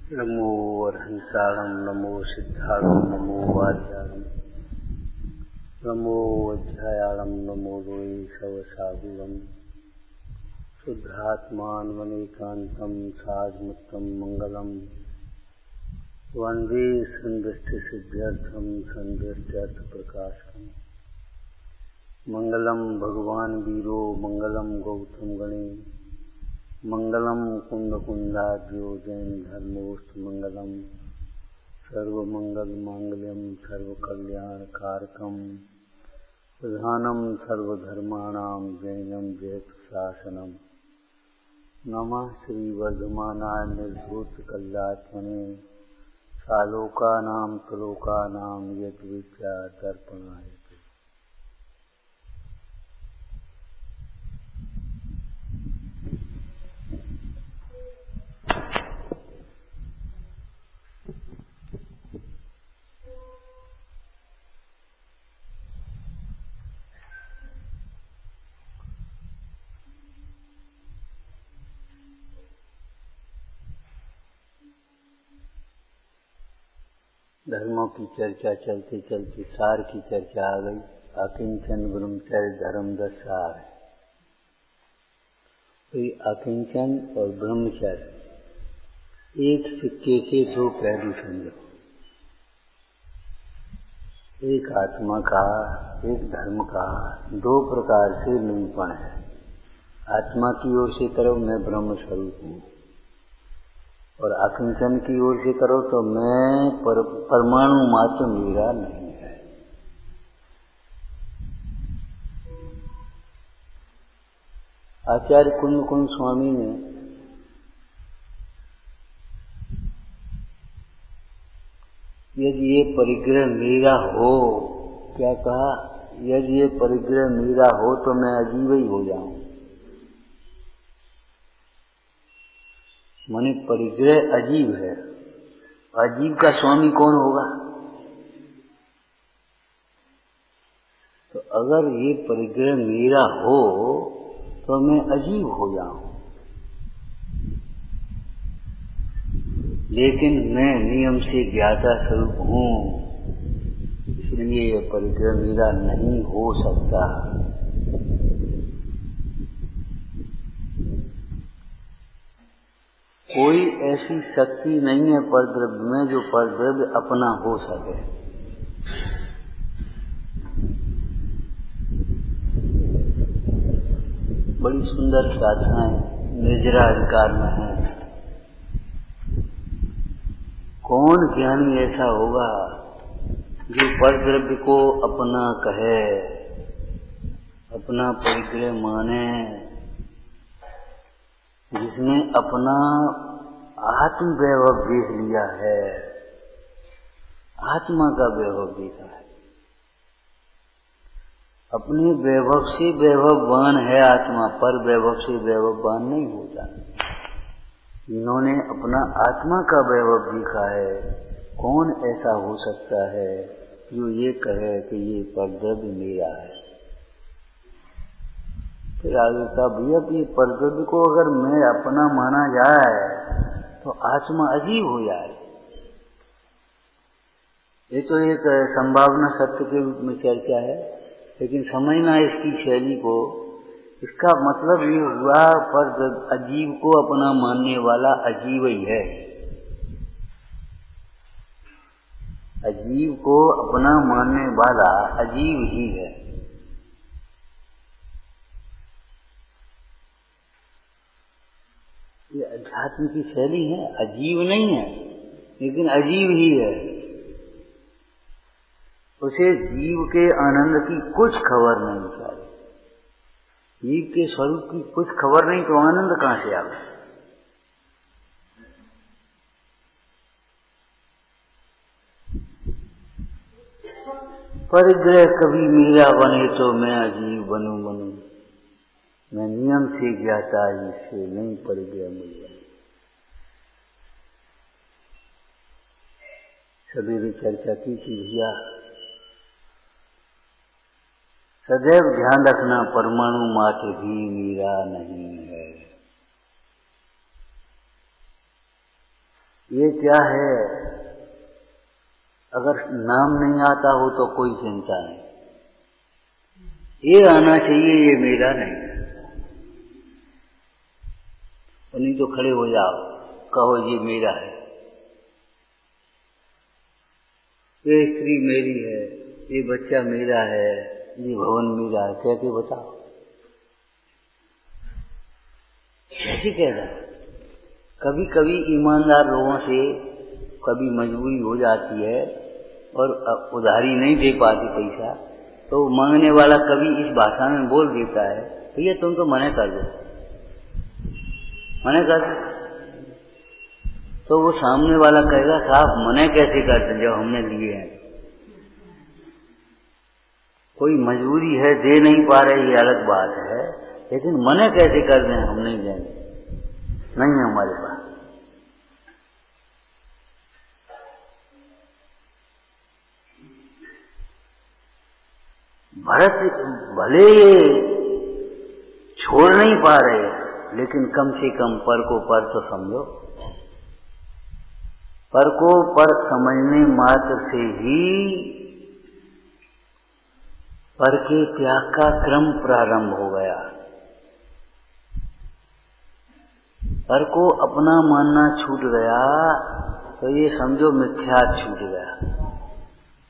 नमो अर्हंताणं नमो सिद्धाणं नमो वार्याणं नमो वज्रायाणं नमो लोये सवसागुणं शुद्धात्मानमनेकान्तं साधमुत्तं मंगलम् वन्दे सन्दृष्टिसिद्ध्यर्थं सन्दृष्ट्यर्थप्रकाशकम् मंगलम भगवान वीरो मंगलम गौतम गणे मंगलम कुंद कुंदाद्यो जैन धर्मोस्त मंगलम सर्वमंगल मांगल्यम सर्वकल्याण कारकम प्रधानम सर्वधर्माणाम जैनम जयत शासनम नमः श्री वर्धमानाय निर्भूत कल्यात्मने सालोकानां त्रिलोकानां यद विद्या दर्पणाय। धर्मों की चर्चा चलते चलते सार की चर्चा आ गई। अकिंचन ब्रह्मचर्य धर्म 10 सार है। तो अकिंचन और ब्रह्मचर्य एक सिक्के के 2 पहलू समझो। एक आत्मा का एक धर्म का 2 प्रकार से निरूपण है। आत्मा की ओर से करो मैं ब्रह्म स्वरूप हूँ, और अकिंचन की ओर से करो तो मैं परमाणु मात्र मेरा नहीं है। आचार्य कुंद स्वामी ने यदि ये परिग्रह मेरा हो, क्या कहा, यदि ये परिग्रह मेरा हो तो मैं अजीब ही हो जाऊं। माने परिग्रह अजीब है। अजीब का स्वामी कौन होगा? तो अगर ये परिग्रह मेरा हो तो मैं अजीब हो जाऊं, लेकिन मैं नियम से ज्ञाता स्वरूप हूं, इसलिए ये परिग्रह मेरा नहीं हो सकता। कोई ऐसी शक्ति नहीं है परद्रव्य में जो परद्रव्य अपना हो सके। बड़ी सुंदर साधनाएं निर्जरा अधिकार में है। कौन ज्ञानी ऐसा होगा जो परद्रव्य को अपना कहे, अपना परिग्रह माने, जिसने अपना आत्म वैभव देख लिया है, आत्मा का वैभव देखा है, अपने वैभव से वैभववान है आत्मा, पर वैभव से वैभववान नहीं होता। जिन्होंने अपना आत्मा का वैभव देखा है, कौन ऐसा हो सकता है जो ये कहे कि ये परद्रव्य मेरा है? फिर आगे कहा, भैया ये परद्रव्य को अगर मैं अपना माना जाए तो आत्मा अजीब हो जाए। ये तो एक संभावना सत्य के रूप में चर्चा है, लेकिन समझना इसकी शैली को। इसका मतलब ये हुआ पर अजीब को अपना मानने वाला अजीब ही है। अजीब को अपना मानने वाला अजीब ही है। ये अध्यात्म की शैली है, अजीब नहीं है लेकिन अजीब ही है। उसे जीव के आनंद की कुछ खबर नहीं चाहिए। जीव के स्वरूप की कुछ खबर नहीं तो आनंद कहां से आवे? परिग्रह कभी मेरा बने तो मैं अजीब बनूं। मैं नियम से ज्ञाता इससे नहीं परिग्रह मिल जाए। सवेरे चर्चा की थी भैया, सदैव ध्यान रखना परमाणु मात्र भी मेरा नहीं है। ये क्या है, अगर नाम नहीं आता हो तो कोई चिंता नहीं, ये आना चाहिए ये मेरा नहीं। और नहीं तो खड़े हो जाओ, कहो ये मेरा है, ये स्त्री मेरी है, ये बच्चा मेरा है, ये भवन मेरा है, कहते बताओ कैसे कह रहा है। कभी कभी ईमानदार लोगों से कभी मजबूरी हो जाती है और उधारी नहीं दे पाती पैसा, तो मांगने वाला कभी इस भाषा में बोल देता है, भैया तुम तो मना कर दो, मना कर दो। तो वो सामने वाला कहेगा साहब मना कैसे करते जब हमने लिए हैं। कोई मजबूरी है, दे नहीं पा रहे, ये अलग बात है, लेकिन मना कैसे कर दें, हम नहीं देंगे, नहीं है हमारे पास। भरत भले छोड़ नहीं पा रहे, लेकिन कम से कम पर को पर तो समझो। पर को पर समझने मात्र से ही पर के त्याग का क्रम प्रारंभ हो गया। पर को अपना मानना छूट गया तो ये समझो मिथ्या छूट गया।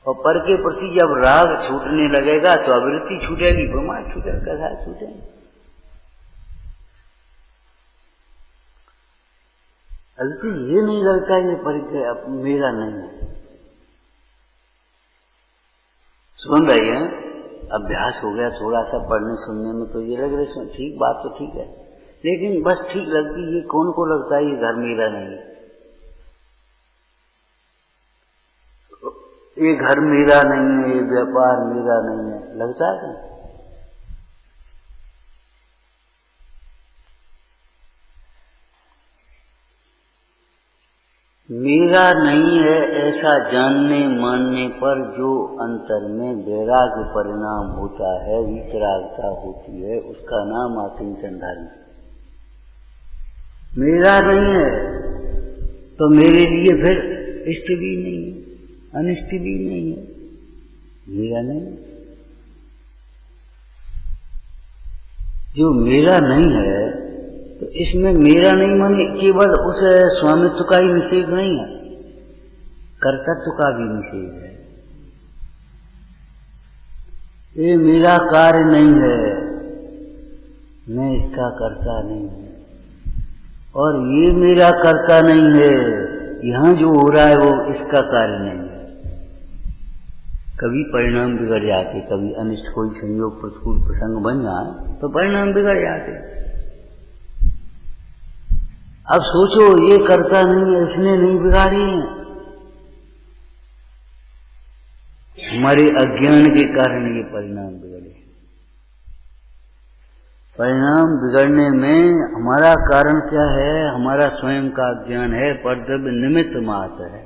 और पर के प्रति जब राग छूटने लगेगा तो अवृत्ति छूटेगी, प्रमाण छूटेगा, कैसा छूटेगा। अभी ये नहीं लगता ये परिचय मेरा नहीं है। सुन रही है, अभ्यास हो गया थोड़ा सा पढ़ने सुनने में, तो ये लग रहा है ठीक, बात तो ठीक है, लेकिन बस ठीक लगती, ये कौन को लगता है ये घर मेरा नहीं है, ये घर मेरा नहीं है, ये व्यापार मेरा नहीं है, लगता है कि मेरा नहीं है ऐसा जानने मानने पर जो अंतर में वैराग्य परिणाम होता है, वितरागता होती है, उसका नाम आकिंचन धर्म। मेरा नहीं है तो मेरे लिए फिर इष्ट भी नहीं है, अनिष्ट भी नहीं है, मेरा नहीं। जो मेरा नहीं है तो इसमें मेरा नहीं माने केवल उस स्वामित्व का ही निषेध नहीं है, कर्तृत्व का भी निषेध है। ये मेरा कार्य नहीं है, मैं इसका कर्ता नहीं हूं, और ये मेरा कर्ता नहीं है, यहां जो हो रहा है वो इसका कार्य नहीं है। कभी परिणाम बिगड़ जाते, कभी अनिष्ट कोई संयोग प्रतिकूल प्रसंग बन जाए तो परिणाम बिगड़ जाते। अब सोचो ये करता नहीं है, इसने नहीं बिगाड़ी है, हमारे अज्ञान के कारण ये परिणाम बिगड़े। परिणाम बिगड़ने में हमारा कारण क्या है, हमारा स्वयं का अज्ञान है, परद्रव्य निमित्त मात्र है।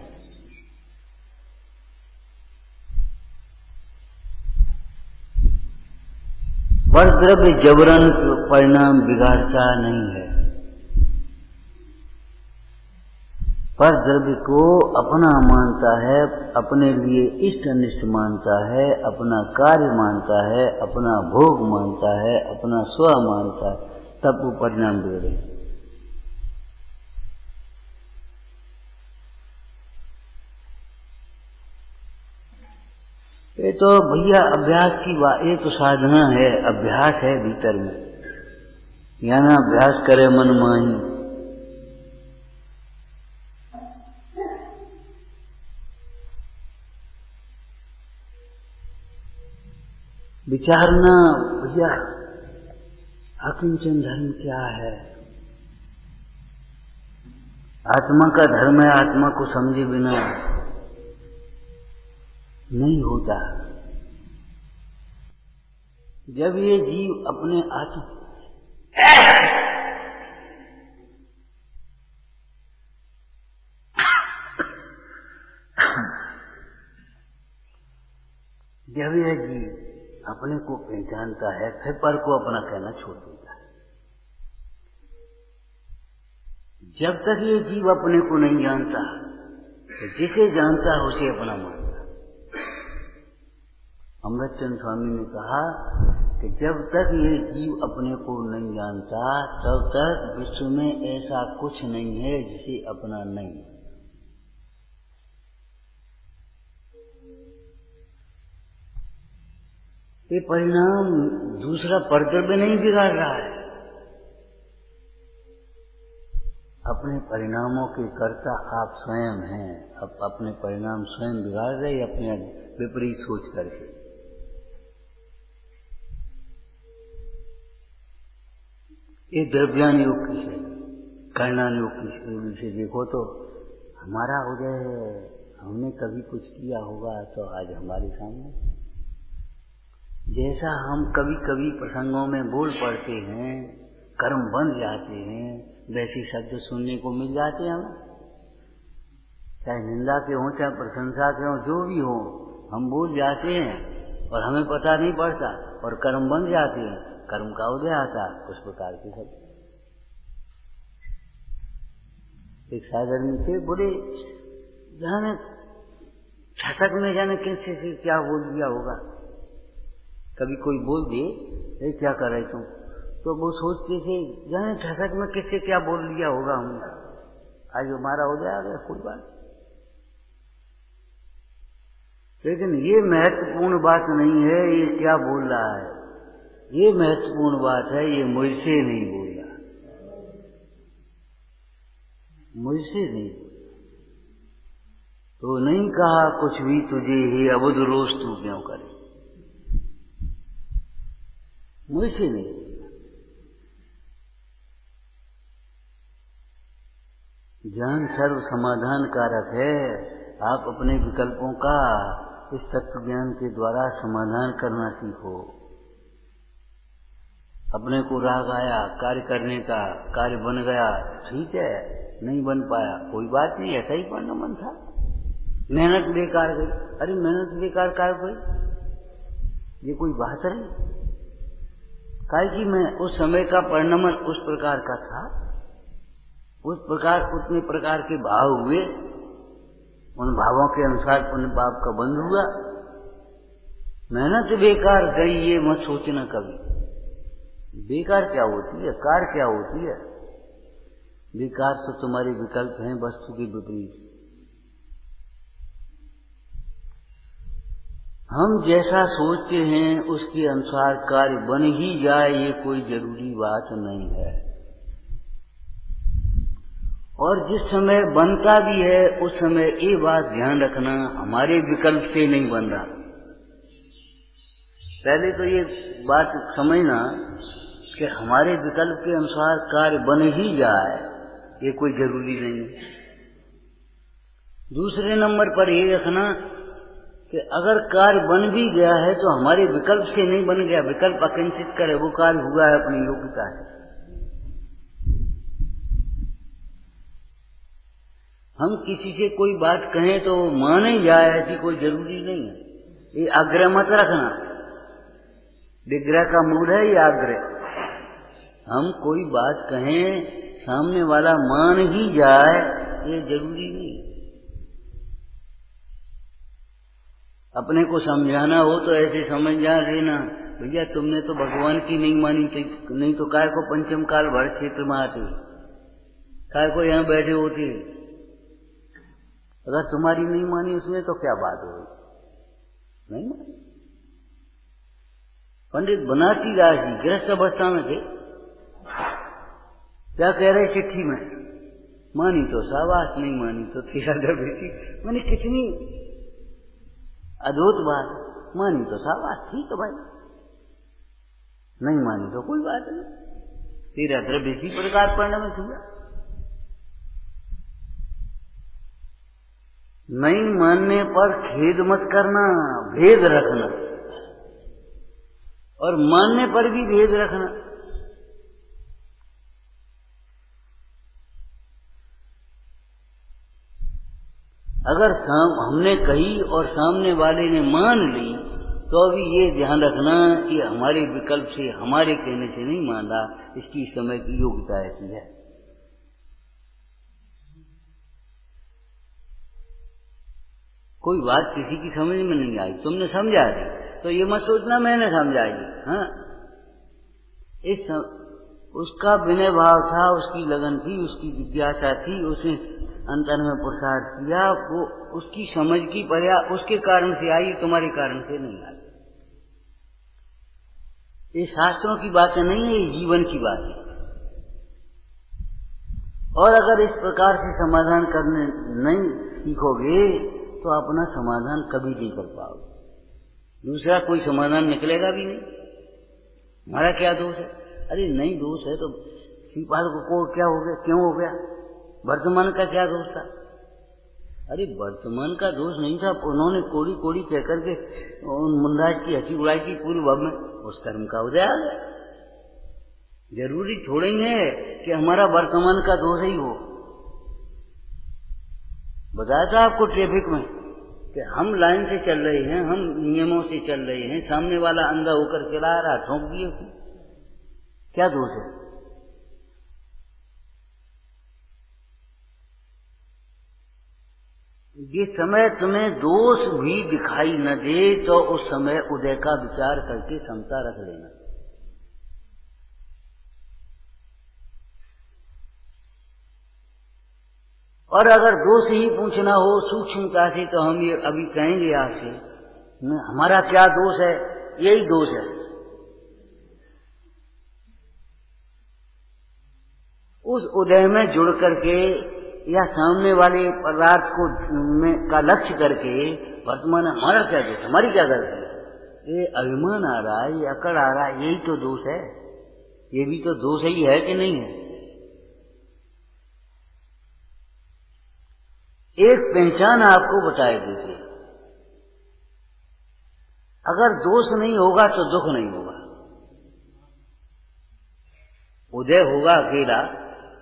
परद्रव्य जबरन परिणाम बिगाड़ता नहीं है। पर द्रव्य को अपना मानता है, अपने लिए इष्ट अनिष्ट मानता है, अपना कार्य मानता है, अपना भोग मानता है, अपना स्व मानता है, तब वो परिणाम बिगड़े। ये तो भैया अभ्यास की बात, ये तो साधना है, अभ्यास है भीतर में, या ना अभ्यास करे मन माही। विचारना भैया अकिंचन धर्म क्या है, आत्मा का धर्म है, आत्मा को समझे बिना नहीं होता। जब ये जीव अपने आत्मा जब ये जीव अपने को पहचानता है, फिर पर को अपना कहना छोड़ देता है। जब तक ये जीव अपने को नहीं जानता, तो जिसे जानता है उसे अपना मानता। अमृतचंद स्वामी ने कहा कि जब तक ये जीव अपने को नहीं जानता, तब तक विश्व में ऐसा कुछ नहीं है जिसे अपना नहीं। ये परिणाम दूसरा कर्तव्य नहीं बिगाड़ रहा है, अपने परिणामों के कर्ता आप स्वयं हैं। अब अपने परिणाम स्वयं बिगाड़ रहे, अपने विपरीत सोच करके। ये द्रव्यान योग की है, कर्णान योग की से देखो तो हमारा उदय है, हमने कभी कुछ किया होगा तो आज हमारे सामने। जैसा हम कभी कभी प्रसंगों में बोल पड़ते हैं, कर्म बन जाते हैं, वैसे शब्द सुनने को मिल जाते हैं हमें, चाहे निंदा के हों चाहे प्रशंसा के हों, जो भी हो, हम बोल जाते हैं और हमें पता नहीं पड़ता, और कर्म बन जाते हैं, कर्म का उदय आता है। कुछ प्रकार के शब्द। एक सागर में थे, बोले जाने छटक में जाने किससे से क्या बोल दिया होगा। कभी कोई बोल दे, ये क्या कर रहे तुम, तो वो सोचते थे जाने ठसक में किससे क्या बोल लिया होगा हमने, आज हमारा हो गया कोई बात। लेकिन ये महत्वपूर्ण बात नहीं है ये क्या बोल रहा है, ये महत्वपूर्ण बात है ये मुझसे नहीं बोल रहा, मुझसे नहीं। तो नहीं कहा कुछ भी तुझे ही अबुध रोज तू क्यों करे, मुझसे नहीं। ज्ञान सर्व समाधान कारक है। आप अपने विकल्पों का इस तत्व ज्ञान के द्वारा समाधान करना सीखो। अपने को राग आया कार्य करने का, कार्य बन गया, ठीक है, नहीं बन पाया कोई बात नहीं, ऐसा ही पढ़ना मन था, मेहनत बेकार गई। अरे मेहनत बेकार कार गई, ये कोई बात नहीं। काहे कि मैं उस समय का परिणाम उस प्रकार का था, उस प्रकार उतने प्रकार के भाव हुए, उन भावों के अनुसार पुण्य पाप का बंध हुआ। मेहनत बेकार गई ये मत सोचना कभी। बेकार क्या होती है, कार क्या होती है? बेकार तो तुम्हारे विकल्प हैं वस्तु के विपरीत। हम जैसा सोचते हैं उसके अनुसार कार्य बन ही जाए ये कोई जरूरी बात नहीं है। और जिस समय बनता भी है उस समय ये बात ध्यान रखना हमारे विकल्प से नहीं बन रहा। पहले तो ये बात समझना कि हमारे विकल्प के अनुसार कार्य बन ही जाए ये कोई जरूरी नहीं। दूसरे नंबर पर ये रखना कि अगर कार्य बन भी गया है तो हमारे विकल्प से नहीं बन गया, विकल्प अकिंचित करे, वो कार्य हुआ है अपनी योग्यता है। हम किसी से कोई बात कहें तो माने जाए ऐसी कोई जरूरी नहीं है। ये आग्रह मत रखना, विग्रह का मूल है ये आग्रह। हम कोई बात कहें सामने वाला मान ही जाए ये जरूरी नहीं। अपने को समझाना हो तो ऐसे समझ जा लेना, भैया तुमने तो भगवान की नहीं मानी, नहीं तो काय को पंचम काल भर क्षेत्र में आते, काय को यहाँ बैठे होते। अगर तुम्हारी नहीं मानी उसमें तो क्या बात हो, नहीं मानी। पंडित बनारसी दास जी गृहस्थ अवस्था में थे, क्या कह रहे चिट्ठी में, मानी तो शाबाश, नहीं मानी तो तेरा दर बेटी। मैंने कितनी अद्भुत बात, मानी तो शाबाश, ठीक है भाई, नहीं मानी तो कोई बात नहीं, तेरा द्रव्य इसी प्रकार परिणमित हुआ। नहीं मानने पर खेद मत करना, भेद रखना, और मानने पर भी भेद रखना। अगर हमने कही और सामने वाले ने मान ली तो अभी ये ध्यान रखना कि हमारे विकल्प से, हमारे कहने से नहीं माना, इसकी समय की योग्यता ऐसी है। कोई बात किसी की समझ में नहीं आई, तुमने समझा दी, तो ये मत सोचना मैंने समझाई। हाँ, उसका विनय भाव था, उसकी लगन थी, उसकी जिज्ञासा थी, उसने अंतर में पुरुषार्थ किया, वो उसकी समझ की पर्या उसके कारण से आई, तुम्हारे कारण से नहीं आई। ये शास्त्रों की बातें नहीं है, ये जीवन की बात है। और अगर इस प्रकार से समाधान करने नहीं सीखोगे तो अपना समाधान कभी नहीं कर पाओगे, दूसरा कोई समाधान निकलेगा भी नहीं। हमारा क्या दोष है? अरे नहीं दोष है तो श्रीपाद को क्या हो गया, क्यों हो गया? वर्तमान का क्या दोष था? अरे वर्तमान का दोष नहीं था, उन्होंने कोड़ी कोड़ी कह करके मुंडाज की हंसी उड़ाई की पूर्व भव में, उस कर्म का उदय आ गया। जरूरी थोड़ा ही है कि हमारा वर्तमान का दोष ही हो। बताया था आपको ट्रैफिक में कि हम लाइन से चल रहे हैं, हम नियमों से चल रहे हैं, सामने वाला अंधा होकर चला रहा, ठोक दिए उसने, क्या दोष है? ये समय तुम्हें दोष भी दिखाई न दे तो उस समय उदय का विचार करके क्षमता रख लेना। और अगर दोष ही पूछना हो सूक्ष्मता से तो हम ये अभी कहेंगे आपसे, हमारा क्या दोष है? यही दोष है। उस उदय में जुड़ करके या सामने वाले पदार्थ को का लक्ष्य करके वर्तमान हमारा क्या दोष, हमारी क्या गलती है? ये अभिमान आ रहा है, ये अकड़ आ रहा है, यही तो दोष है। ये भी तो दोष ही है कि नहीं है? एक पहचान आपको बताए देते, अगर दोष नहीं होगा तो दुख नहीं होगा। उदय होगा अकेला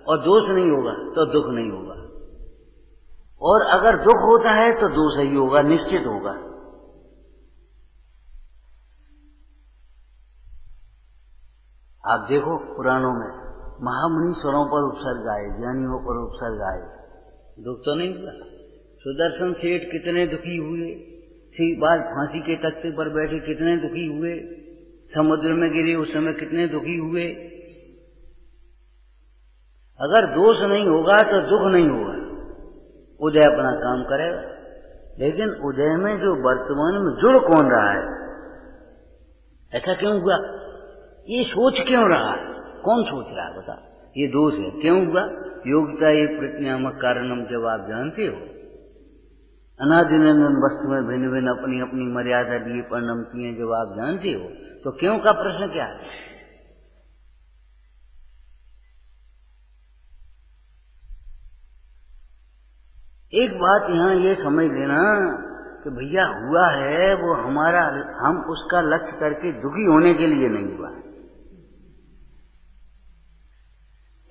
और दोष नहीं होगा तो दुख नहीं होगा, और अगर दुख होता है तो दोष ही होगा, निश्चित होगा। आप देखो पुराणों में महामुनीश्वरों पर उपसर्ग आए, ज्ञानियों पर उपसर्ग आए, दुख तो नहीं हुआ। सुदर्शन सेठ कितने दुखी हुए, श्रीपाद फांसी के तख्ते पर बैठे कितने दुखी हुए, समुद्र में गिरे उस समय कितने दुखी हुए। अगर दोष नहीं होगा तो दुख नहीं होगा, उदय अपना काम करेगा। लेकिन उदय में जो वर्तमान में जुड़ कौन रहा है, ऐसा क्यों हुआ? ये सोच क्यों रहा है? कौन सोच रहा है बता? ये दोष है। क्यों हुआ? योग्यता ये प्रत्यामक कारणम, जब आप जानते हो अनादिनंदन वस्तु में भिन्न भिन्न अपनी अपनी मर्यादा लिए परिणमती हैं, जब आप जानते हो तो क्यों का प्रश्न क्या है? एक बात यहां ये समझ लेना कि भैया हुआ है वो हमारा, हम उसका लक्ष्य करके दुखी होने के लिए नहीं हुआ।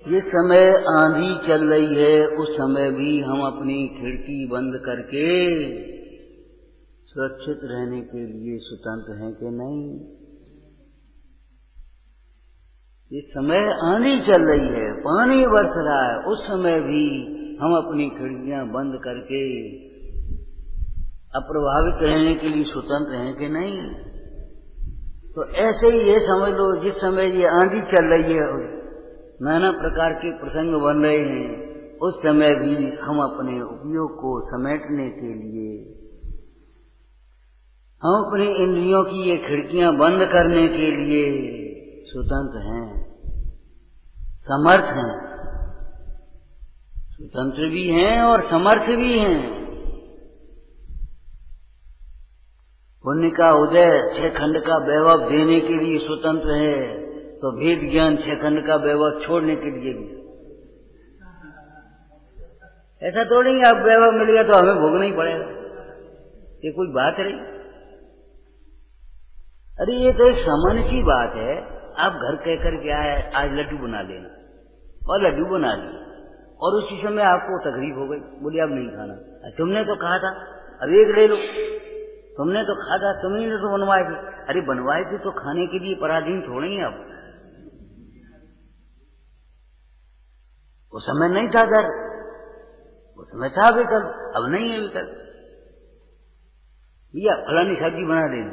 ये समय आंधी चल रही है, उस समय भी हम अपनी खिड़की बंद करके सुरक्षित रहने के लिए स्वतंत्र हैं कि नहीं? ये समय आंधी चल रही है, पानी बरस रहा है, उस समय भी हम अपनी खिड़कियां बंद करके अप्रभावित रहने के लिए स्वतंत्र हैं कि नहीं? तो ऐसे ही ये समझ लो, जिस समय ये आंधी चल रही है, नाना प्रकार के प्रसंग बन रहे हैं, उस समय भी हम अपने उपयोग को समेटने के लिए, हम अपनी इंद्रियों की ये खिड़कियां बंद करने के लिए स्वतंत्र हैं, समर्थ हैं। स्वतंत्र भी हैं और समर्थ भी हैं। पुण्य का उदय 6 खंड का वैभव देने के लिए स्वतंत्र है, तो भेद ज्ञान 6 खंड का वैभव छोड़ने के लिए भी। ऐसा थोड़ी है अब वैभव मिल गया तो हमें भोगना ही पड़ेगा, ये कोई बात रही? अरे ये तो एक सामान्य सी बात है। आप घर कहकर क्या है, आज लड्डू बना लेना, और लड्डू बना लिए, और उसी समय आपको तकलीफ हो गई, बोले अब नहीं खाना। तुमने तो कहा था अब एक ले लो, तुमने तो कहा था, तुमने तो बनवाए थे। अरे बनवाए थे तो खाने के लिए पराधीन थोड़ी है। अब उस समय नहीं था डर, उस समय था विकल्प, अब नहीं है विकल्प। भैया फलानी सब्जी बना देना,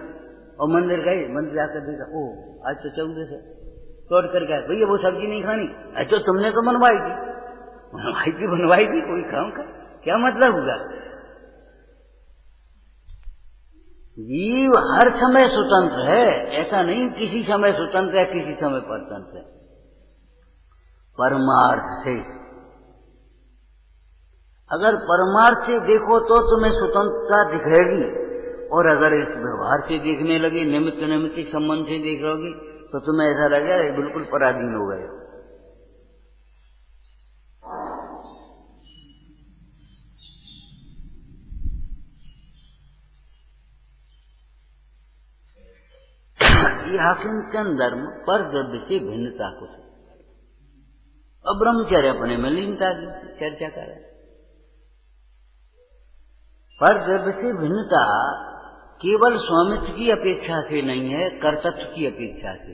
और मंदिर गए, मंदिर जाकर देखा, ओह आज तो 14 से तोड़ कर गया, भैया वो सब्जी नहीं खानी, अच्छा तुमने तो बनवाई थी कोई काम का क्या मतलब हुआ। जीव हर समय स्वतंत्र है, ऐसा नहीं किसी समय स्वतंत्र है किसी समय परतंत्र है। परमार्थ से, अगर परमार्थ से देखो तो तुम्हें स्वतंत्रता दिखेगी, और अगर इस व्यवहार से देखने लगे, निमित्त नैमित्तिक संबंध से देख रहोगे, तो तुम्हें ऐसा लगेगा बिल्कुल पराधीन हो गए। ये आकिंचन धर्म पर द्रव्य से भिन्नता को, और ब्रह्मचर्य अपने में लीनता की चर्चा कर रहे। पर द्रव्य से भिन्नता केवल स्वामित्व की अपेक्षा से नहीं है, कर्तृत्व की अपेक्षा से,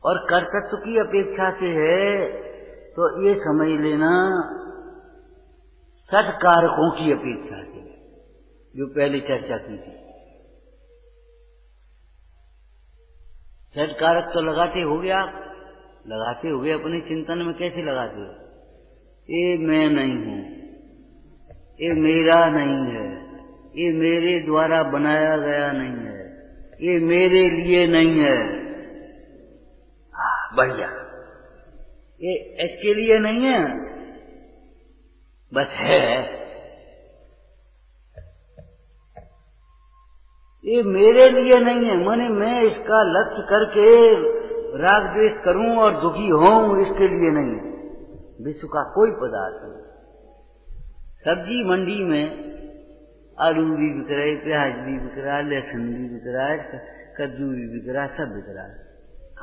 और कर्तृत्व की अपेक्षा से है तो ये समझ लेना सत्कारकों की अपेक्षा से, जो पहले चर्चा की थी। सत्कारक तो लगाते हो गया, लगाते हुए अपने चिंतन में कैसे लगाते हो, ये मैं नहीं हूं, ये मेरा नहीं है, ये मेरे द्वारा बनाया गया नहीं है, ये मेरे लिए नहीं है, बढ़िया, ये इसके लिए नहीं है, बस है, ये मेरे लिए नहीं है, माने मैं इसका लक्ष्य करके राग द्वेष करूं और दुखी होऊं, इसके लिए नहीं है। विश्व का कोई पदार्थ नहीं। सब्जी मंडी में आलू भी बिक रहे, प्याज भी बिक रहा, लहसुन भी बिक रहा है, कद्दू भी बिक रहा, सब बिक रहा है।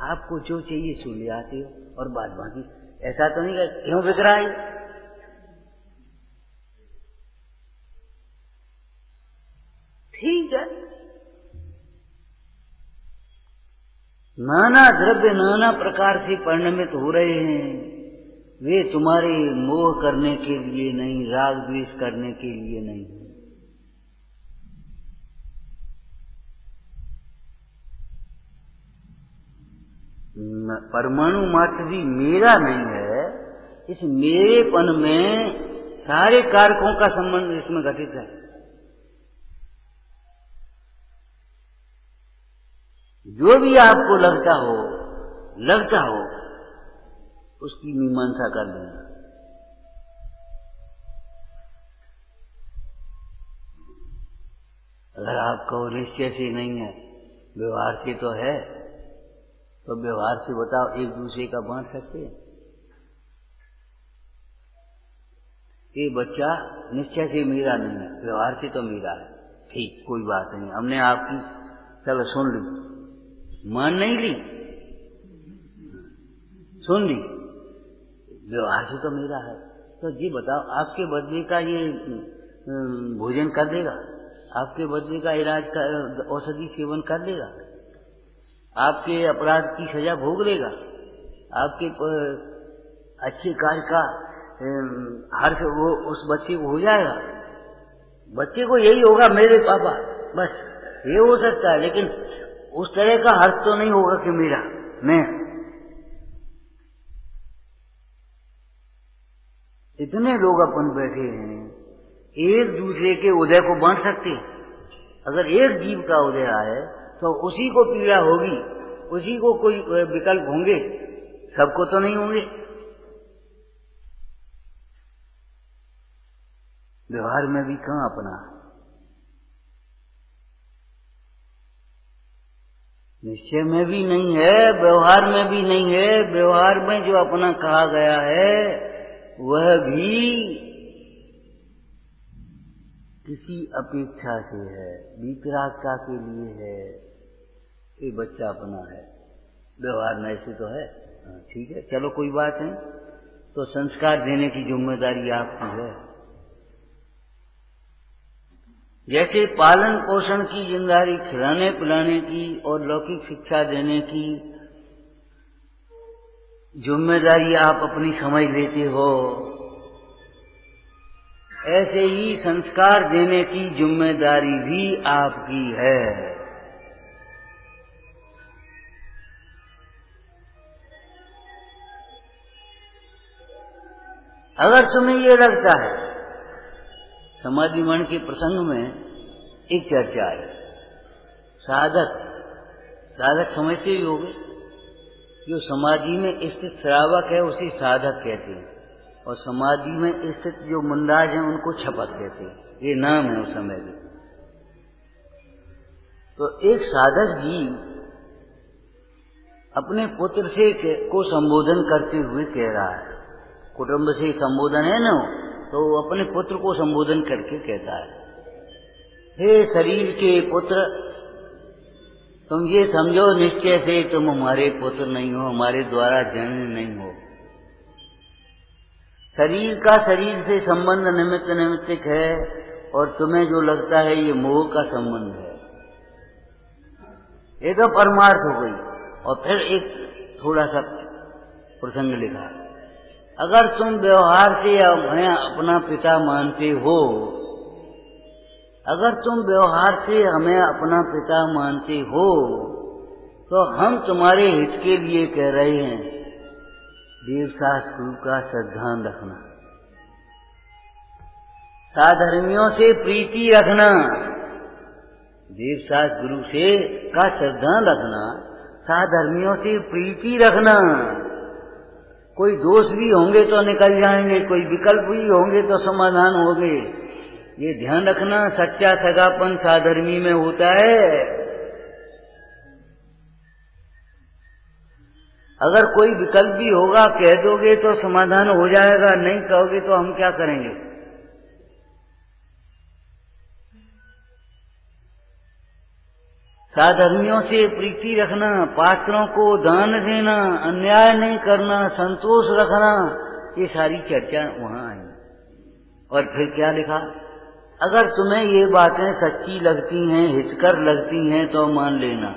आपको जो चाहिए सो ले आते हो, और बाद बाकी ऐसा तो नहीं कि क्यों बिक रहा है। ठीक है, नाना द्रव्य नाना प्रकार से परिणमित हो रहे हैं, वे तुम्हारे मोह करने के लिए नहीं, राग द्वेष करने के लिए नहीं। परमाणु मात्र भी मेरा नहीं है, इस मेरेपन में सारे कारकों का संबंध इसमें घटित है। जो भी आपको लगता हो उसकी मीमांसा कर लेना। अगर आपको निश्चय से नहीं है, व्यवहार से तो है, तो व्यवहार से बताओ एक दूसरे का बांट सकते हैं। ये बच्चा निश्चय से मेरा नहीं है, व्यवहार से तो मेरा है, ठीक कोई बात नहीं, हमने आपकी चलो सुन ली, मान नहीं ली, सुन ली, व्यवहार से तो मेरा है। तो जी बताओ, आपके बदले का ये भोजन कर देगा, आपके बदले का इलाज का औषधि सेवन कर लेगा, आपके अपराध की सजा भोग लेगा, आपके अच्छे कार्य का हर्ष वो उस बच्चे को हो जाएगा। बच्चे को यही होगा मेरे पापा, बस ये हो सकता है, लेकिन उस तरह का हर्ष तो नहीं होगा कि मेरा मैं। इतने लोग अपन बैठे हैं, एक दूसरे के उदय को बांट सकते हैं। अगर एक जीव का उदय आए तो उसी को पीड़ा होगी, उसी को कोई विकल्प होंगे, सबको तो नहीं होंगे। व्यवहार में भी कहां अपना, निश्चय में भी नहीं है, व्यवहार में भी नहीं है। व्यवहार में जो अपना कहा गया है वह भी किसी अपेक्षा से है, वितरागता के लिए है। ये बच्चा अपना है, व्यवहार में ऐसे तो है, ठीक है, चलो कोई बात नहीं। तो संस्कार देने की जिम्मेदारी आपकी है। जैसे पालन पोषण की जिम्मेदारी खिलाने पिलाने की और लौकिक शिक्षा देने की जिम्मेदारी आप अपनी समझ लेते हो, ऐसे ही संस्कार देने की जिम्मेदारी भी आपकी है। अगर तुम्हें ये लगता है, समाधि मन के प्रसंग में एक चर्चा है, साधक समझते ही होंगे, जो समाधि में स्थित श्रावक है उसे साधक कहते हैं, और समाधि में स्थित जो मुंदाज हैं उनको छपक कहते हैं। ये नाम है उस समय के। तो एक साधक जी अपने पुत्र से को संबोधन करते हुए कह रहा है, कुटुंब से संबोधन है ना, तो वो अपने पुत्र को संबोधन करके कहता है, हे शरीर के पुत्र, तुम ये समझो निश्चय से तुम हमारे पुत्र नहीं हो, हमारे द्वारा जन्म नहीं हो। शरीर का शरीर से संबंध निमित्त नैमित्तिक है, और तुम्हें जो लगता है ये मोह का संबंध है। ये तो परमार्थ हो गई। और फिर एक थोड़ा सा प्रसंग लिखा, अगर तुम व्यवहार से हमें अपना पिता मानते हो, अगर तुम व्यवहार से हमें अपना पिता मानते हो, तो हम तुम्हारे हित के लिए कह रहे हैं, देवशास्त्र का श्रद्धान रखना, साधर्मियों से प्रीति रखना, देवशास्त्र गुरु से का श्रद्धान रखना, साधर्मियों से प्रीति रखना। कोई दोष भी होंगे तो निकल जाएंगे, कोई विकल्प भी होंगे तो समाधान होंगे। ये ध्यान रखना, सच्चा सगापन साधर्मी में होता है। अगर कोई विकल्प भी होगा, कह दोगे तो समाधान हो जाएगा, नहीं कहोगे तो हम क्या करेंगे। साधर्मियों से प्रीति रखना, पात्रों को दान देना, अन्याय नहीं करना, संतोष रखना, ये सारी चर्चा वहां आई। और फिर क्या लिखा, अगर तुम्हें ये बातें सच्ची लगती हैं, हितकर लगती हैं तो मान लेना,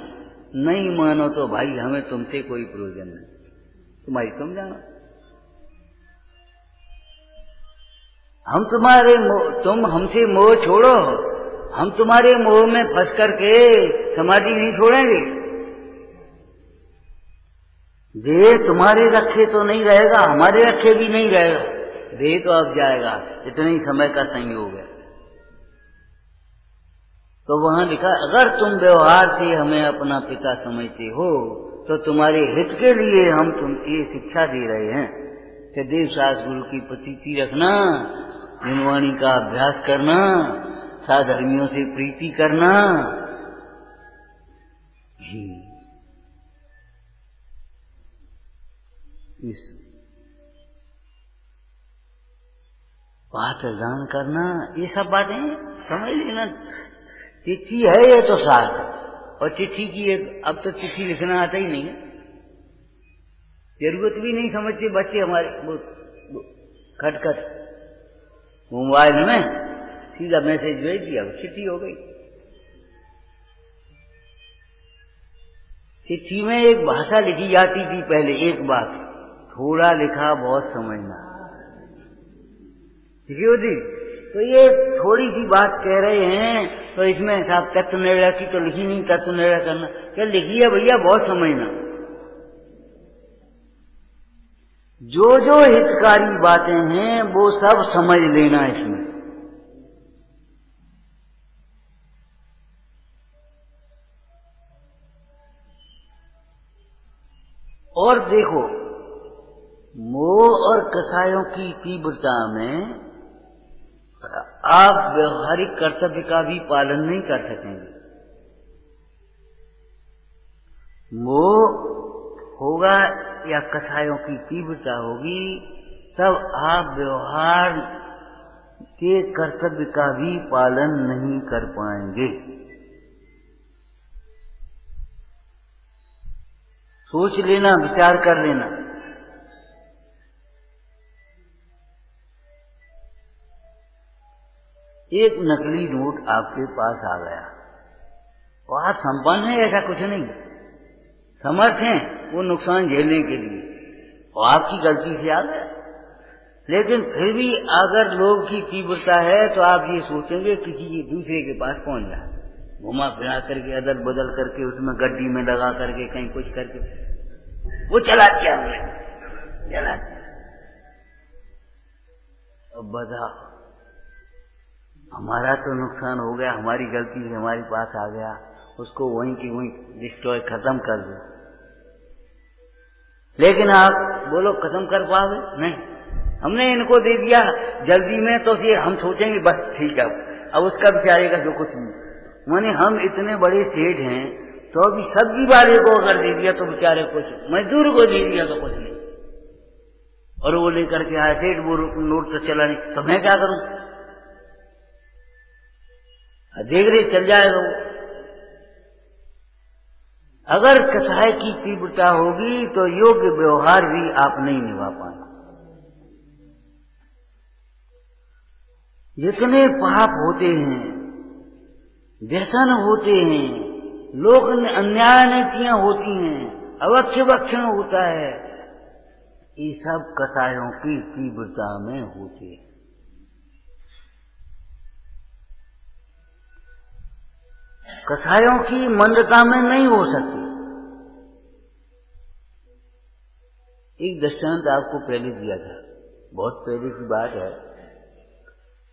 नहीं मानो तो भाई हमें तुमसे कोई प्रयोजन नहीं, तुम जानो। तुम हमसे मोह छोड़ो, हम तुम्हारे मोह में फंस करके समाधि नहीं छोड़ेंगे। देह तुम्हारे रखे तो नहीं रहेगा, हमारे रखे भी नहीं रहेगा, देह तो अब जाएगा, इतने ही समय का संयोग है। तो वहां लिखा, अगर तुम व्यवहार से हमें अपना पिता समझते हो, तो तुम्हारे हित के लिए हम तुमको ये शिक्षा दे रहे हैं कि देवशास्त्र गुरु की प्रतीति रखना, गुणवाणी का अभ्यास करना, साधर्मियों से प्रीति करना। इस पात्र दान करना, ये सब बातें समझ लेना। चिट्ठी है ये तो साथ, और चिट्ठी की एक, अब तो चिट्ठी लिखना आता ही नहीं है, जरूरत भी नहीं समझते बच्चे हमारे। खटखट मोबाइल में सीधा मैसेज भेज दिया, चिट्ठी हो गई। चिट्ठी में एक भाषा लिखी जाती थी पहले, एक बात, थोड़ा लिखा बहुत समझना, लिखी होती। तो ये थोड़ी सी बात कह रहे हैं, तो इसमें साहब तत्व निर्णय की तो लिखी नहीं, तत्व निर्णय करना क्या लिखी है भैया, बहुत समझना। जो जो हितकारी बातें हैं वो सब समझ लेना इसमें। और देखो, मोह और कसायों की तीव्रता में आप व्यवहारिक कर्तव्य का भी पालन नहीं कर सकेंगे। मोह होगा या कसायों की तीव्रता होगी, तब आप व्यवहार के कर्तव्य का भी पालन नहीं कर पाएंगे। सोच लेना, विचार कर लेना। एक नकली नोट आपके पास आ गया और आप संपन्न हैं, ऐसा कुछ नहीं, समर्थ हैं वो नुकसान झेलने के लिए, और आपकी गलती से आ गया। लेकिन फिर भी अगर लोभ की तीव्रता है तो आप ये सोचेंगे किसी दूसरे के पास पहुंच जाए, घुमा फिरा करके अदल बदल करके उसमें गड्डी में लगा करके कहीं कुछ करके वो चला दिया हमने, चला दिया। अब बताओ, हमारा तो नुकसान हो गया, हमारी गलती से हमारे पास आ गया, उसको वहीं की वहीं डिस्ट्रॉय खत्म कर दो। लेकिन आप बोलो खत्म कर पाओगे? नहीं, हमने इनको दे दिया जल्दी में, तो ये हम सोचेंगे बस ठीक है, अब उसका बेचारे का जो कुछ नहीं। माने हम इतने बड़े सेठ हैं तो अभी सब्जी वाले को अगर दे दिया तो बेचारे कुछ, मजदूर को दे दिया तो कुछ नहीं, और वो लेकर के आया सेठ वो नोट तो चला नहीं, तो मैं क्या करूं? देख रहे चल जाएगा वो। अगर कसाय की तीव्रता होगी तो योग्य व्यवहार भी आप नहीं निभा पाए। जितने पाप होते हैं, व्यसन होते हैं, लोक अन्याय नीतियां होती हैं, अवक्ष भक्षण होता है, ये सब कसायों की तीव्रता में होते हैं। कसायों की मंदता में नहीं हो सकती। एक दृष्टांत आपको पहले दिया था, बहुत पहले की बात है।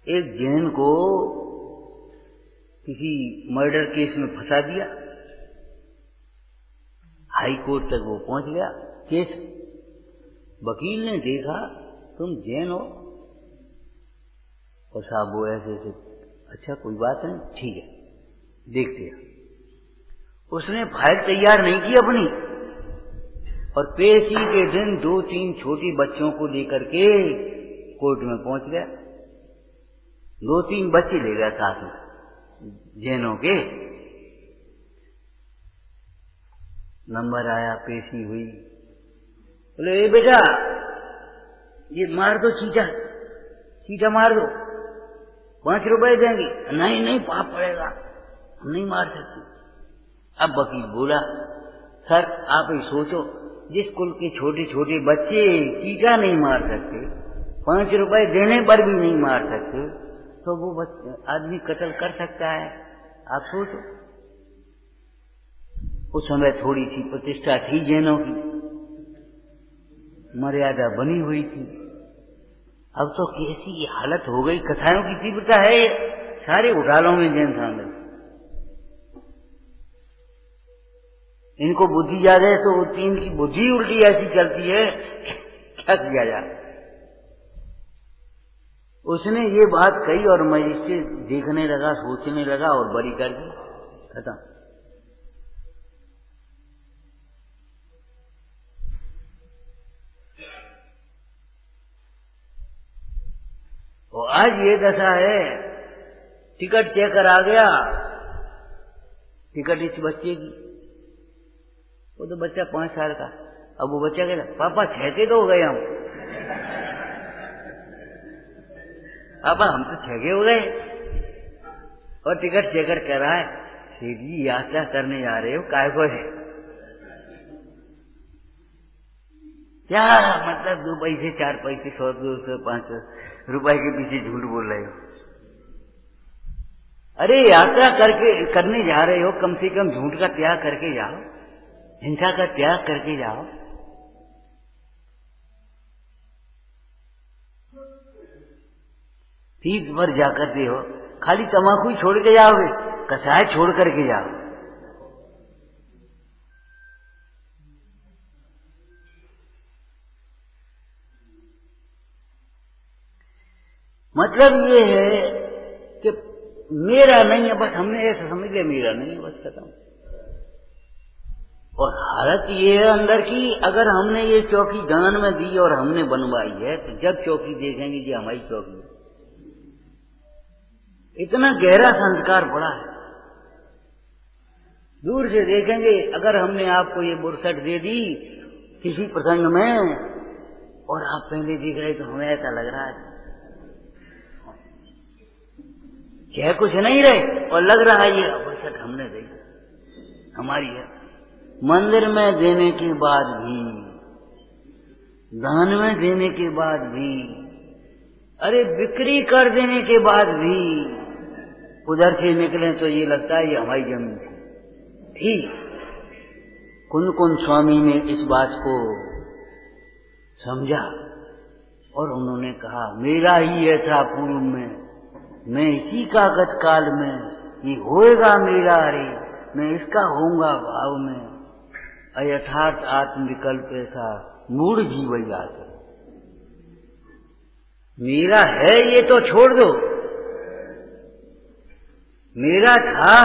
एक जैन को किसी मर्डर केस में फंसा दिया, हाई कोर्ट तक वो पहुंच गया केस। वकील ने देखा तुम जैन हो, और साहब वो ऐसे ऐसे, अच्छा कोई बात नहीं, ठीक है देखते हैं। उसने फाइल तैयार नहीं की अपनी, और पेशी के दिन 2-3 छोटे बच्चों को लेकर के कोर्ट में पहुंच गया। 2-3 बच्चे ले गया साथ में जैनों के। नंबर आया, पेशी हुई, बोले ए बेटा ये मार दो, चीटा मार दो, 5 रुपए देंगे। नहीं नहीं पाप पड़ेगा, हम नहीं मार सकते। अब वकील बोला सर आप ही सोचो, जिस कुल के छोटे छोटे बच्चे चीटा नहीं मार सकते, 5 रुपए देने पर भी नहीं मार सकते, तो वो आदमी कत्ल कर सकता है? आप सोचो। उस समय थोड़ी सी प्रतिष्ठा थी जैनों की, मर्यादा बनी हुई थी। अब तो कैसी हालत हो गई, कथाओं की तीव्रता है, सारे घोटालों में जैन शामिल। इनको बुद्धि ज्यादा है तो इनकी बुद्धि उल्टी ऐसी चलती है, क्या किया जाए। उसने ये बात कही और मैं इससे देखने लगा, सोचने लगा, और बड़ी कर दी, खत्म। और आज ये दशा है, टिकट चेकर आ गया, टिकट इस बच्चे की, वो तो बच्चा 5 साल का। अब वो बच्चा कहता पापा 6 के तो हो गए हम, पापा हम तो 6 के हो गए, और टिकट चेकर कह रहा है सेठ जी यात्रा करने जा रहे हो, काय को है? क्या मतलब 2 पैसे 4 पैसे 100 200 500 रुपए के पीछे झूठ बोल रहे हो? अरे यात्रा करने जा रहे हो, कम से कम झूठ का त्याग करके जाओ, हिंसा का त्याग करके जाओ। तीर्थ पर जाकर दे हो, खाली तम्बाकू ही छोड़ के जाओगे, कसाय छोड़ करके जाओ। मतलब ये है कि मेरा नहीं है, बस हमने ऐसा समझ लिया मेरा नहीं है, बस खत्म। और हालत ये है अंदर की, अगर हमने ये चौकी दान में दी और हमने बनवाई है, तो जब चौकी देखेंगे कि हमारी चौकी है, इतना गहरा संस्कार पड़ा है। दूर से देखेंगे, अगर हमने आपको ये बुरसट दे दी किसी प्रसंग में और आप पहले देख रहे तो हमें ऐसा लग रहा है क्या कुछ नहीं रहे, और लग रहा है ये बुरसट हमने दी, हमारी है। मंदिर में देने के बाद भी, दान में देने के बाद भी अरे बिक्री कर देने के बाद भी उधर से निकले तो ये लगता है ये हमारी जमीन थी। ठीक कुंद कुंद स्वामी ने इस बात को समझा और उन्होंने कहा मेरा ही ऐसा पूर्व में, मैं इसी का गतकाल में ये होएगा मेरा, अरे मैं इसका होऊंगा भाव में, अयथार्थ आत्मविकल्प ऐसा मूढ़ जीव जाते। मेरा है ये तो छोड़ दो, मेरा था।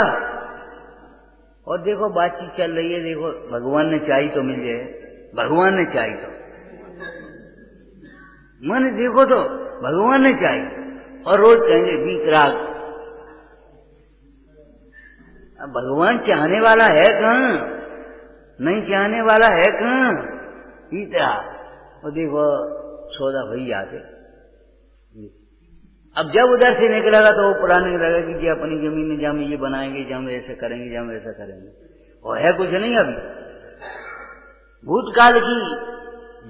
और देखो बातचीत चल रही है, देखो भगवान ने चाहिए तो मिल जाए, भगवान ने चाहिए तो मन देखो तो भगवान ने चाहिए, और रोज कहेंगे वीतराग। अब भगवान चाहने वाला है कहाँ, नहीं चाहने वाला है कहाँ, वीतराग। और देखो सौदा भई आते। अब जब उधर से निकलेगा तो वो पुराने लगा कि जी अपनी जमीन में जहाँ ये बनाएंगे, जहाँ ऐसे करेंगे, जहाँ ऐसा करेंगे, और है कुछ नहीं। अभी भूतकाल की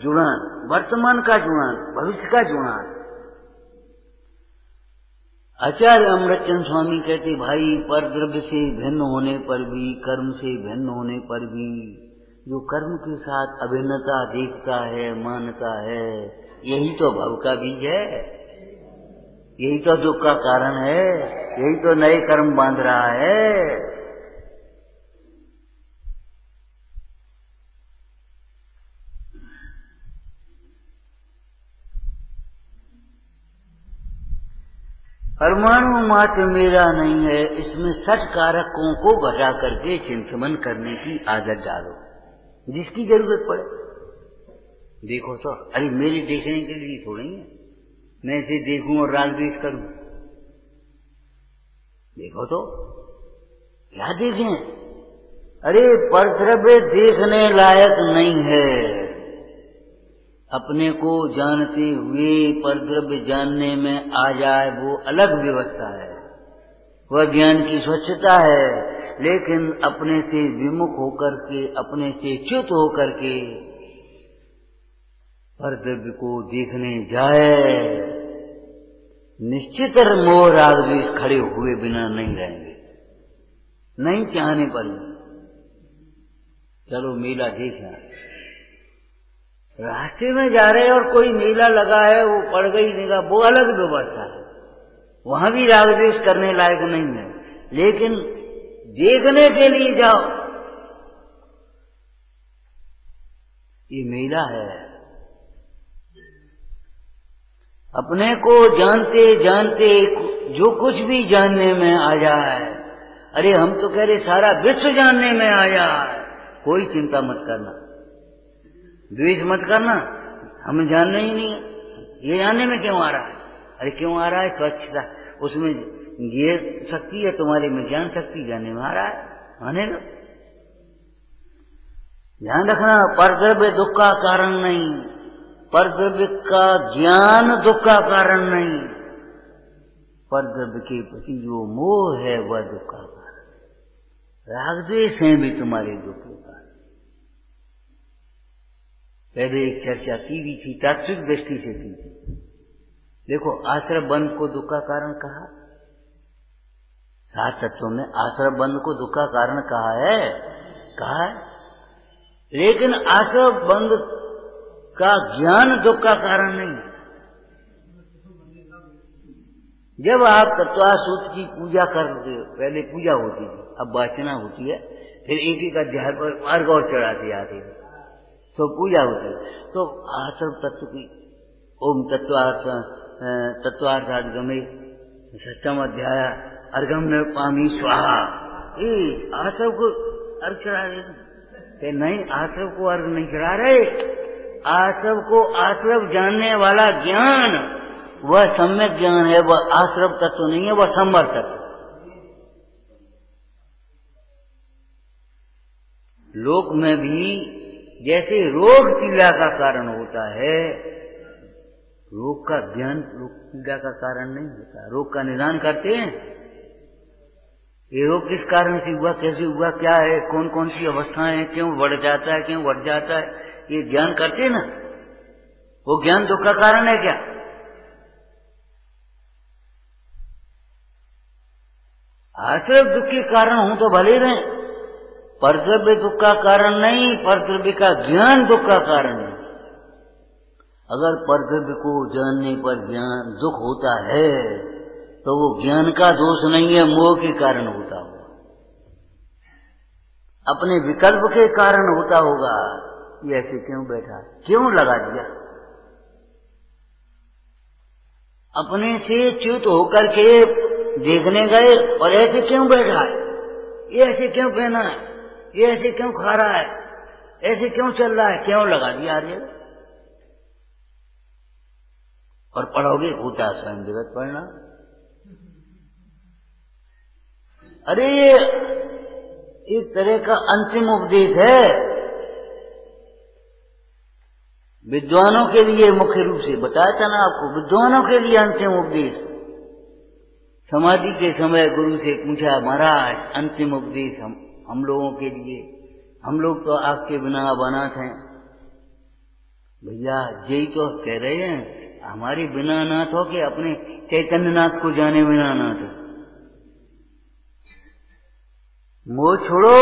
जुड़ान, वर्तमान का जुड़ान, भविष्य का जुड़ान। आचार्य अमृतचंद स्वामी कहते भाई पर द्रव्य से भिन्न होने पर भी, कर्म से भिन्न होने पर भी जो कर्म के साथ अभिन्नता देखता है, मानता है, यही तो भव का बीज है, यही तो दुख का कारण है, यही तो नए कर्म बांध रहा है। परमाणु मात्र मेरा नहीं है, इसमें 60 कारकों को घटा करके चिंतन करने की आदत डालो, जिसकी जरूरत पड़े। देखो तो अरे मेरे देखने के लिए थोड़ी है, मैं इसे देखूं और राग द्वेष करूं। देखो तो क्या देखें, अरे परद्रव्य देखने लायक नहीं है। अपने को जानते हुए परद्रव्य जानने में आ जाए वो अलग व्यवस्था है, वह ज्ञान की स्वच्छता है। लेकिन अपने से विमुख होकर के, अपने से च्युत होकर के परद्रव्य को देखने जाए, निश्चित मोह राग द्वेष खड़े हुए बिना नहीं रहेंगे, नहीं चाहने पर। चलो मेला देखना, रास्ते में जा रहे और कोई मेला लगा है, वो पड़ गई निगाह, वो अलग व्यवस्था है, वहां भी राग द्वेष करने लायक नहीं है। लेकिन देखने के लिए जाओ, ये मेला है। अपने को जानते जानते जो कुछ भी जानने में आ जाए, अरे हम तो कह रहे सारा विश्व जानने में आ जाए, कोई चिंता मत करना, द्वेष मत करना, हमें जानना ही नहीं है, ये जानने में क्यों आ रहा है। अरे क्यों आ रहा है, स्वच्छता उसमें ये शक्ति है, तुम्हारे में ज्ञान शक्ति जानने में आ रहा है, माने लो। ध्यान रखना, परद्रव्य दुख का कारण नहीं, परद्रव्य का ज्ञान दुख का कारण नहीं, परद्रव्य के प्रति जो मोह है वह दुख का कारण। राग द्वेष है भी तुम्हारे दुख का कारण। पहले एक चर्चा की भी थी, तात्विक दृष्टि से की थी। देखो आश्रम बंध को दुख का कारण कहा, 7 तत्वों में आश्रम बंध को दुख का कारण कहा है। लेकिन आश्रम बंध का ज्ञान दुख का कारण नहीं। जब आप तत्वासूत्र की पूजा करते हो, पहले पूजा होती थी, अब वाचना होती है, फिर एक एक अध्याय पर अर्घ और चढ़ाते जाते हैं, तो पूजा होती है। तो आश्रम तत्व की ओम तत्वार्थागमे सप्तम अध्याय अर्घम न पामी स्वाहा, आश्रम को अर्घ चढ़ा रहे नहीं, आश्रम को अर्घ नहीं चढ़ा रहे। आश्रम को आश्रम जानने वाला ज्ञान वह सम्यक ज्ञान है, वह आश्रम तत्व नहीं है, वह संवर तत्व। लोक में भी जैसे रोग पीड़ा का कारण होता है, रोग का ज्ञान रोग पीड़ा का कारण नहीं होता। रोग का निदान करते हैं, ये रोग किस कारण से हुआ, कैसे हुआ, क्या है, कौन कौन सी अवस्थाएं हैं, क्यों बढ़ जाता है, क्यों बढ़ जाता है, ये ज्ञान करते हैं ना। वो ज्ञान दुख का कारण है क्या? आश्रय दुख के कारण हूं तो भले रहे, परद्रव्य दुख का कारण नहीं, परद्रव्य का ज्ञान दुख का कारण नहीं। अगर परद्रव्य को जानने पर ज्ञान दुख होता है तो वो ज्ञान का दोष नहीं है, मोह के कारण होता होगा, अपने विकल्प के कारण होता होगा। ये ऐसे क्यों बैठा, क्यों लगा दिया, अपने से च्युत होकर के देखने गए और ऐसे क्यों बैठा है, ये ऐसे क्यों पहना है, ये ऐसे क्यों खा रहा है, ऐसे क्यों चल रहा है, क्यों लगा दिया आर्य। और पढ़ोगे होता स्वयं जगत पढ़ना। अरे ये एक तरह का अंतिम उपदेश है विद्वानों के लिए, मुख्य रूप से बताया था ना आपको, विद्वानों के लिए अंतिम उपदेश। समाधि के समय गुरु से पूछा, महाराज अंतिम उपदेश हम लोगों के लिए, हम लोग तो आपके बिना अनाथ हैं। भैया यही तो कह रहे हैं, हमारे बिना अनाथ हो के अपने चैतन्यनाथ को जाने बिना अनाथ है। मोह छोड़ो,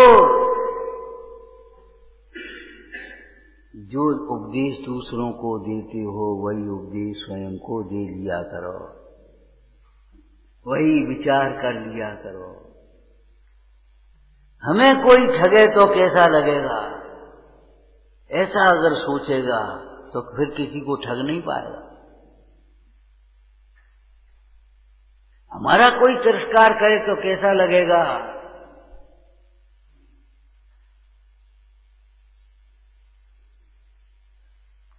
जो उपदेश दूसरों को देते हो वही उपदेश स्वयं को दे लिया करो, वही विचार कर लिया करो। हमें कोई ठगे तो कैसा लगेगा, ऐसा अगर सोचेगा तो फिर किसी को ठग नहीं पाएगा। हमारा कोई तिरस्कार करे तो कैसा लगेगा,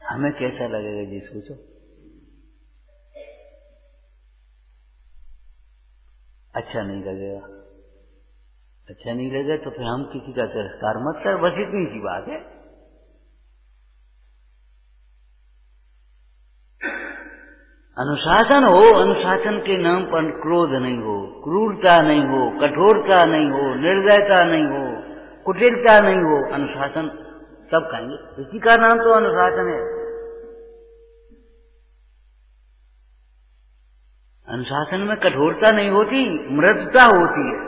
हमें कैसा लगेगा जी सोचो। अच्छा नहीं लगेगा, अच्छा नहीं लगेगा तो फिर हम किसी का तिरस्कार मत कर, बस इतनी सी बात है। अनुशासन हो, अनुशासन के नाम पर क्रोध नहीं हो, क्रूरता नहीं हो, कठोरता नहीं हो, निर्दयता नहीं हो, कुटिलता नहीं हो, अनुशासन तब कहेंगे। इसी का नाम तो अनुशासन है। अनुशासन में कठोरता नहीं होती, मृदुता होती है,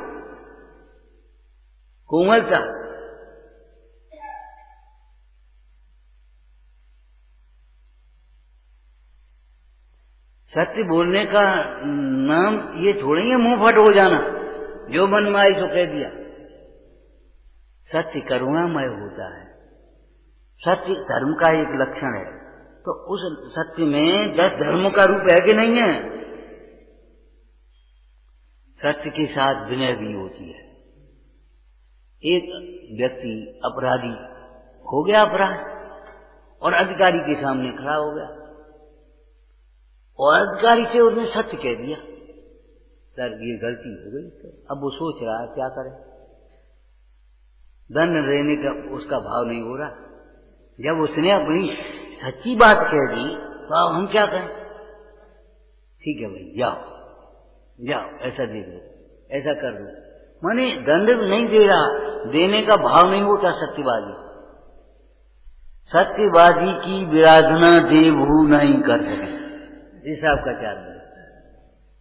कोमलता। सत्य बोलने का नाम ये थोड़ी है मुंह फट हो जाना, जो मन में आई तो कह दिया। सत्य करुणामय होता है, सत्य धर्म का एक लक्षण है। तो उस सत्य में 10 धर्मों का रूप है कि नहीं है। सत्य के साथ विनय भी होती है। एक व्यक्ति अपराधी हो गया अपराध और अधिकारी के सामने खड़ा हो गया और अधिकारी से उसने सत्य कह दिया, सर ये गलती हो गई। अब वो सोच रहा है क्या करे, दंड देने का उसका भाव नहीं हो रहा। जब उसने अपनी सच्ची बात कह दी तो अब हम क्या करें, ठीक है भाई जाओ जाओ ऐसा दे दो, ऐसा कर दो, माने दंड नहीं दे रहा, देने का भाव नहीं होता सत्यवादी। सत्यवादी की विराधना देवभू नहीं कर सके, इस आपका चार है।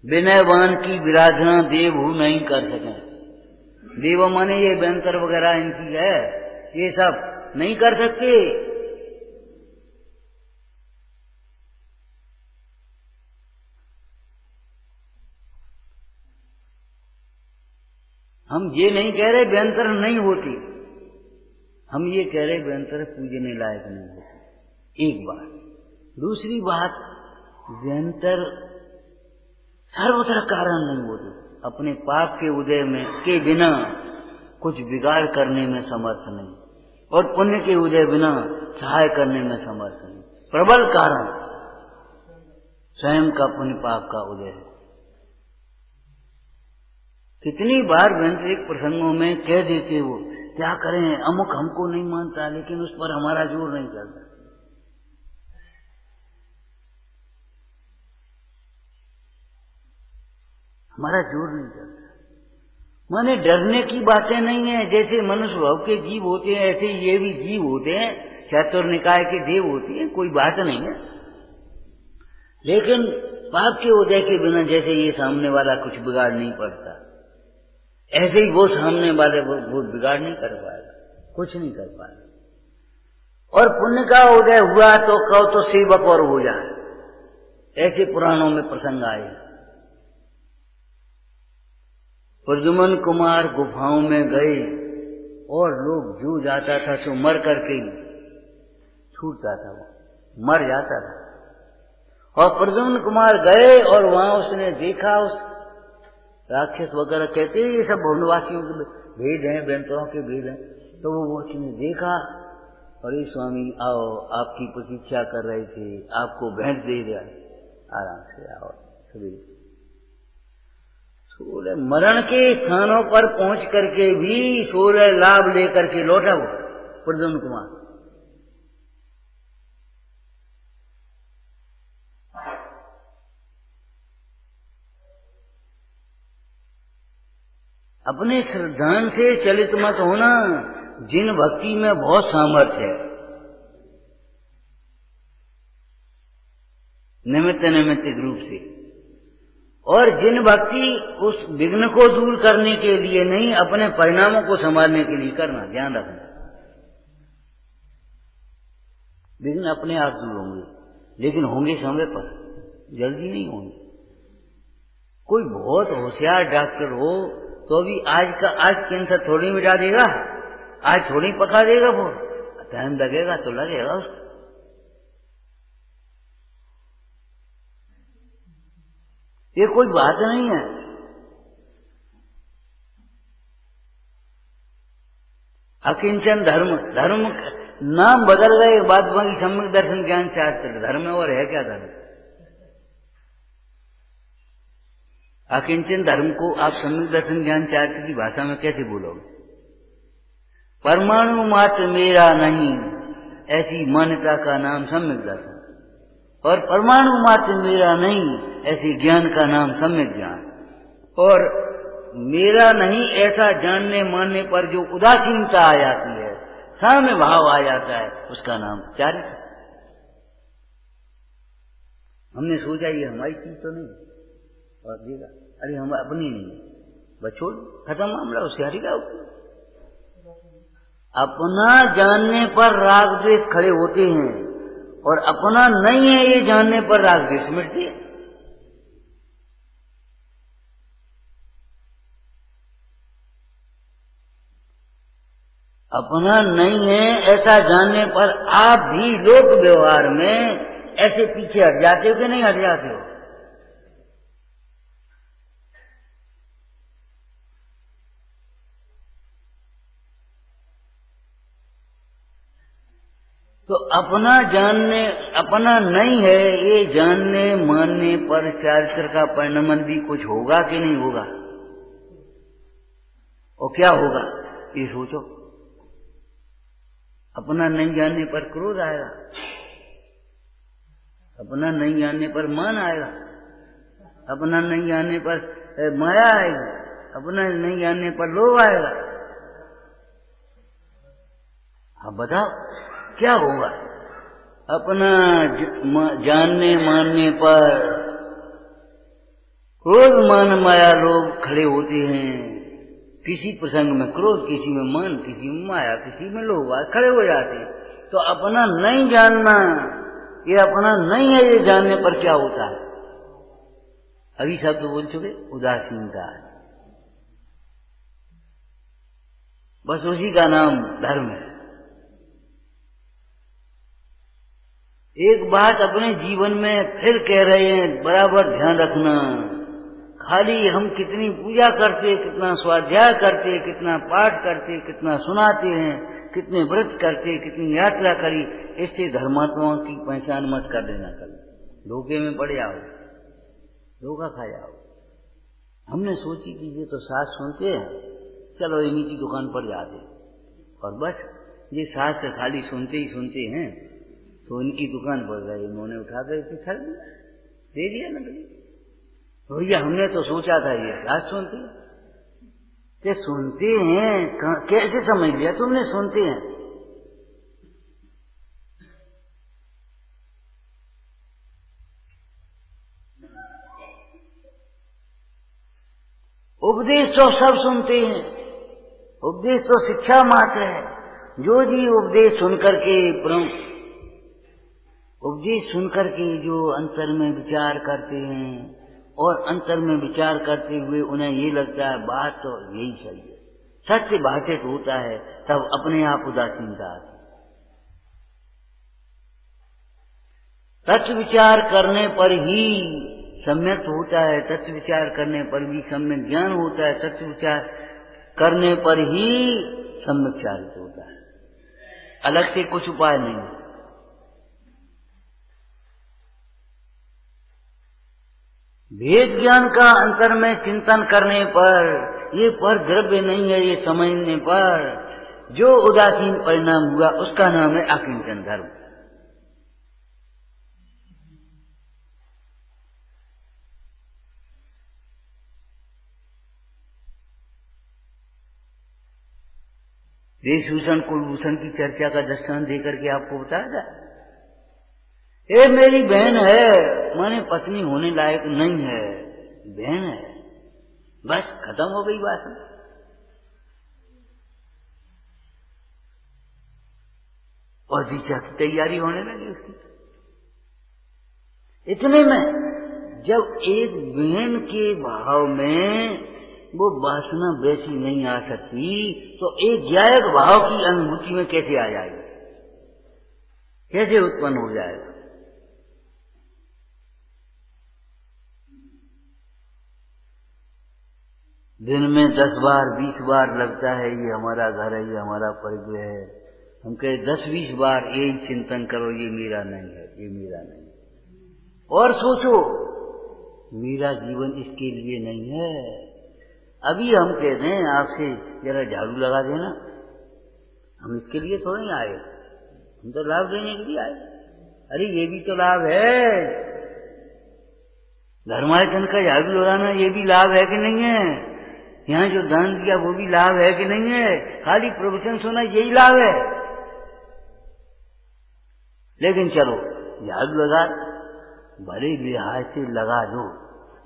विनयवान की विराधना देवभू नहीं कर सके। देव माने ये बैंकर वगैरह इनकी है, ये सब नहीं कर सकते। हम ये नहीं कह रहे व्यंतर नहीं होती, हम ये कह रहे व्यंतर पूजने लायक नहीं होती, एक बात। दूसरी बात, व्यंतर सर्वथा कारण नहीं होती, अपने पाप के उदय में के बिना कुछ बिगाड़ करने में समर्थ नहीं, और पुण्य के उदय बिना सहाय करने में समर्थ नहीं। प्रबल कारण स्वयं का पुण्य पाप का उदय है। कितनी बार व्यंतरिक प्रसंगों में कह देते वो, क्या करें अमुक हमको नहीं मानता, लेकिन उस पर हमारा जोर नहीं चलता। हमारा जोर नहीं चलता, माने डरने की बातें नहीं है। जैसे मनुष्य भाव के जीव होते हैं ऐसे ये भी जीव होते हैं, चतुर निकाय के देव होते हैं, कोई बात नहीं है। लेकिन पाप के उदय के बिना जैसे ये सामने वाला कुछ बिगाड़ नहीं पड़ता, ऐसे ही वो सामने वाले वो बिगाड़ नहीं कर पाएगा, कुछ नहीं कर पाएगा। और पुण्य का उदय हुआ तो कहो तो सेवक और हो जाए, ऐसे पुराणों में प्रसंग आए। प्रद्युम्न कुमार गुफाओं में गए और लोग जो जाता था तो मर करके छूटता था, वो मर जाता था। और प्रद्युम्न कुमार गए और वहां उसने देखा, उस राक्षस वगैरह कहते हैं ये सब भवनवासियों के भेद हैं, बेंतरों के भेद हैं, तो वो उसने देखा, अरे स्वामी आओ, आपकी प्रतीक्षा कर रहे थे, आपको भेंट दे दिया, आराम से आओ। सभी सोलह मरण के स्थानों पर पहुंच करके भी 16 लाभ लेकर के लौटा वो प्रद्युम्न कुमार। अपने श्रद्धान से चलित मत होना, जिन भक्ति में बहुत सामर्थ्य है, निमित्त नैमित्तिक रूप से, और जिन भक्ति उस विघ्न को दूर करने के लिए नहीं, अपने परिणामों को संभालने के लिए करना, ध्यान रखना। विघ्न अपने आप दूर होंगे, लेकिन होंगे समय पर, जल्दी नहीं होंगे। कोई बहुत होशियार डॉक्टर हो तो भी आज कैंसर थोड़ी मिटा देगा, आज थोड़ी पका देगा, वो टाइम लगेगा तो लगेगा उसको। ये कोई बात नहीं है। अकिंचन धर्म, धर्म नाम बदल गए, बाद बाकी सम्यक दर्शन ज्ञान शास्त्र धर्म है, और है क्या धर्म? अकिंचन धर्म को आप सम्यक दर्शन ज्ञान शास्त्र की भाषा में कैसे बोलोगे? परमाणु मात्र मेरा नहीं, ऐसी मान्यता का नाम सम्यक दर्शन, और परमाणु मात्र मेरा नहीं, ऐसे ज्ञान का नाम सम्यक ज्ञान। और मेरा नहीं ऐसा जानने मानने पर जो उदासीनता आ जाती है, साम्य भाव आ जाता है, उसका नाम चारित्र। हमने सोचा ये हमारी चीज तो नहीं, और देखा अरे हम अपनी नहीं, बस छोड़, खत्म मामला, उससे हरी का। अपना जानने पर राग द्वेष खड़े होते हैं, और अपना नहीं है ये जानने पर राग द्वेष मिटती है। अपना नहीं है ऐसा जानने पर आप भी लोक व्यवहार में ऐसे पीछे हट जाते हो कि नहीं हट जाते हो? तो अपना जानने, अपना नहीं है ये जानने मानने पर चारित्र का परिणमन भी कुछ होगा कि नहीं होगा? और क्या होगा ये सोचो। अपना नहीं जानने पर क्रोध आएगा, अपना नहीं जानने पर मान आएगा, अपना नहीं जानने पर माया आएगी, अपना नहीं जानने पर लोभ आएगा। अब बताओ क्या होगा? अपना जानने मानने पर क्रोध मान माया लोग खड़े होते हैं। किसी प्रसंग में क्रोध, किसी में मान, किसी में माया, किसी में लोभ खड़े हो जाते हैं। तो अपना नहीं जानना, ये अपना नहीं है ये जानने पर क्या होता है? अभी शब्द तो बोल चुके, उदासीनता है। बस उसी का नाम धर्म है। एक बात अपने जीवन में फिर कह रहे हैं, बराबर ध्यान रखना। खाली हम कितनी पूजा करते, कितना स्वाध्याय करते, कितना पाठ करते, कितना सुनाते हैं, कितने व्रत करते, कितनी यात्रा करी, इससे धर्मात्माओं की पहचान मत कर देना। कभी धोखे में पड़े आओ, धोखा खा जाओ। हमने सोची कि ये तो सास सुनते हैं, चलो इन्हीं की दुकान पर जाते, और बस ये सास से खाली सुनते ही सुनते हैं, तो इनकी दुकान पर गए, इन्होंने उठा कर खरीद दिया, दे दिया ना। तो भैया हमने तो सोचा था ये आज सुनते हैं, कि सुनते हैं, कैसे समझ लिया तुमने सुनते हैं? उपदेश तो सब सुनते हैं, उपदेश तो शिक्षा मात्र है। जो जी उपदेश सुनकर के उपदेश सुनकर के जो अंतर में विचार करते हैं और अंतर में विचार करते हुए उन्हें ये लगता है बात तो यही सही है, सत्य भाषित होता है, तब अपने आप उदासीनता आती। तत्व विचार करने पर ही सम्यक होता है, तत्व विचार करने पर भी सम्यक ज्ञान होता है, तत्व विचार करने पर ही सम्यक चारित होता है, अलग से कुछ उपाय नहीं। भेद ज्ञान का अंतर में चिंतन करने पर, ये पर द्रव्य नहीं है ये समझने पर जो उदासीन परिणाम हुआ उसका नाम है अकिंचन धर्म। देशभूषण कुलभूषण की चर्चा का दृष्टांत देकर के आपको बताया था, ये मेरी बहन है, माने पत्नी होने लायक नहीं है, बहन है, बस खत्म हो गई बात। और दीक्षा की तैयारी होने लगी उसकी। इतने में जब एक बहन के भाव में वो वासना वैसी नहीं आ सकती तो एक ज्ञायक भाव की अनुभूति में कैसे आ जाएगी, कैसे उत्पन्न हो जाएगा। दिन में 10 बार 20 बार लगता है ये हमारा घर है, ये हमारा परिवार है, हम कहे 10-20 बार यही चिंतन करो, ये मेरा नहीं है, ये मेरा नहीं है। और सोचो मेरा जीवन इसके लिए नहीं है। अभी हम कहते हैं आपसे जरा झाड़ू लगा देना, हम इसके लिए थोड़ा ही आए, हम तो लाभ देने के लिए आए। अरे ये भी तो लाभ है, धर्मार्जन का झाड़ू लगाना ये भी लाभ है कि नहीं है, यहाँ जो दान दिया वो भी लाभ है कि नहीं है, खाली प्रवचन सुना यही लाभ है। लेकिन चलो झाड़ू लगा, भले लिहाज से लगा दो,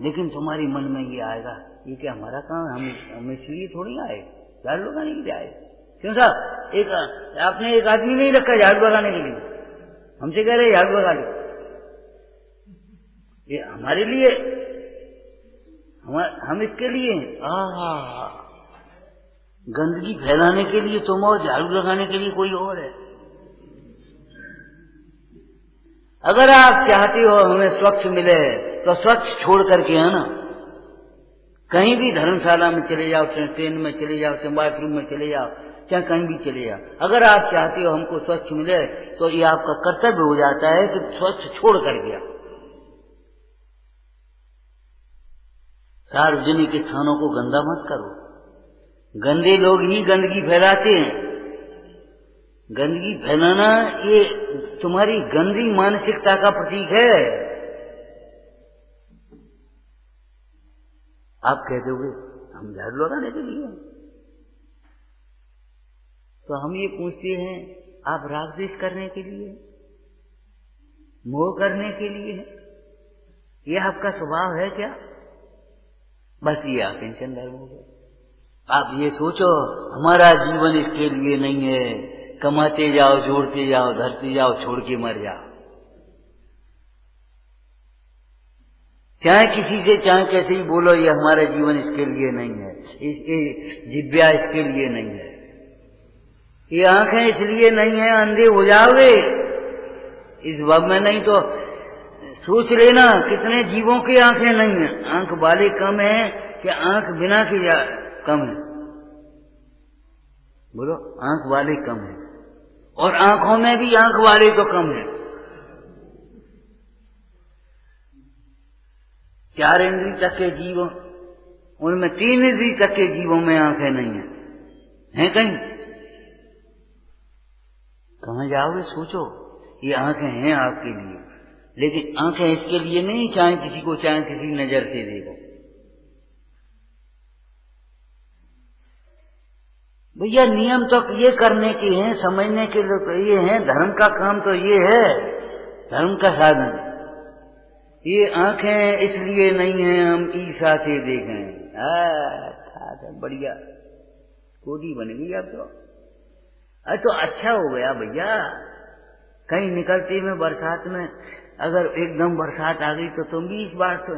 लेकिन तुम्हारी मन में ये आएगा ये क्या हमारा काम है, हम इसलिए थोड़ी आए, झाड़ू लगाने के लिए आए। क्यों साहब, एक आपने एक आदमी नहीं रखा झाड़ू लगाने के लिए, हमसे कह रहे झाड़ू लगा लो, ये हमारे लिए, हम इसके लिए गंदगी फैलाने के लिए तुम और झाड़ू लगाने के लिए कोई और है। अगर आप चाहते हो हमें स्वच्छ मिले तो स्वच्छ छोड़ करके आना, कहीं भी धर्मशाला में चले जाओ, ट्रेन में चले जाओ, चाहे बाथरूम में चले जाओ, चाहे कहीं भी चले जाओ, अगर आप चाहते हो हमको स्वच्छ मिले तो ये आपका कर्तव्य हो जाता है कि स्वच्छ छोड़ कर गया। सार्वजनिक स्थानों को गंदा मत करो, गंदे लोग ही गंदगी फैलाते हैं। गंदगी फैलाना ये तुम्हारी गंदी मानसिकता का प्रतीक है। आप कह दोगे हम झाड़ू लगाने के लिए, तो हम ये पूछते हैं आप राग द्वेष करने के लिए, मोह करने के लिए, ये आपका स्वभाव है क्या? बस ये अकिंचन धर्म हो गया। आप ये सोचो हमारा जीवन इसके लिए नहीं है, कमाते जाओ, जोड़ते जाओ, धरते जाओ, छोड़ के मर जाओ। चाहे किसी से चाहे कैसे ही बोलो ये हमारा जीवन इसके लिए नहीं है, जिव्या इसके लिए नहीं है, ये आंखें इसलिए नहीं है, अंधे हो जाओगे इस वक्त में। नहीं तो सोच लेना कितने जीवों की आंखें नहीं है, आंख वाले कम है कि आंख बिना की कम है? बोलो, आंख वाले कम है, और आंखों में भी आंख वाले तो कम है। 4 इंद्रिय तक के जीवों, उनमें 3 इंद्रिय तक के जीवों में आंखें नहीं है कहीं? कहां जाओगे सोचो, ये आंखें हैं आपके लिए, लेकिन आंखें इसके लिए नहीं चाहे किसी को चाहे किसी नजर से देखो। भैया नियम तो ये करने के हैं, समझने के लिए तो ये है, धर्म का काम तो ये है, धर्म का साधन। ये आंखें इसलिए नहीं है हम ईर्ष्या से देखें, ठाठ है, बढ़िया कोटी बन गई अब तो। अरे तो अच्छा हो गया भैया, कहीं निकलते में बरसात में अगर एकदम बरसात आ गई तो तुम भी इस बार तो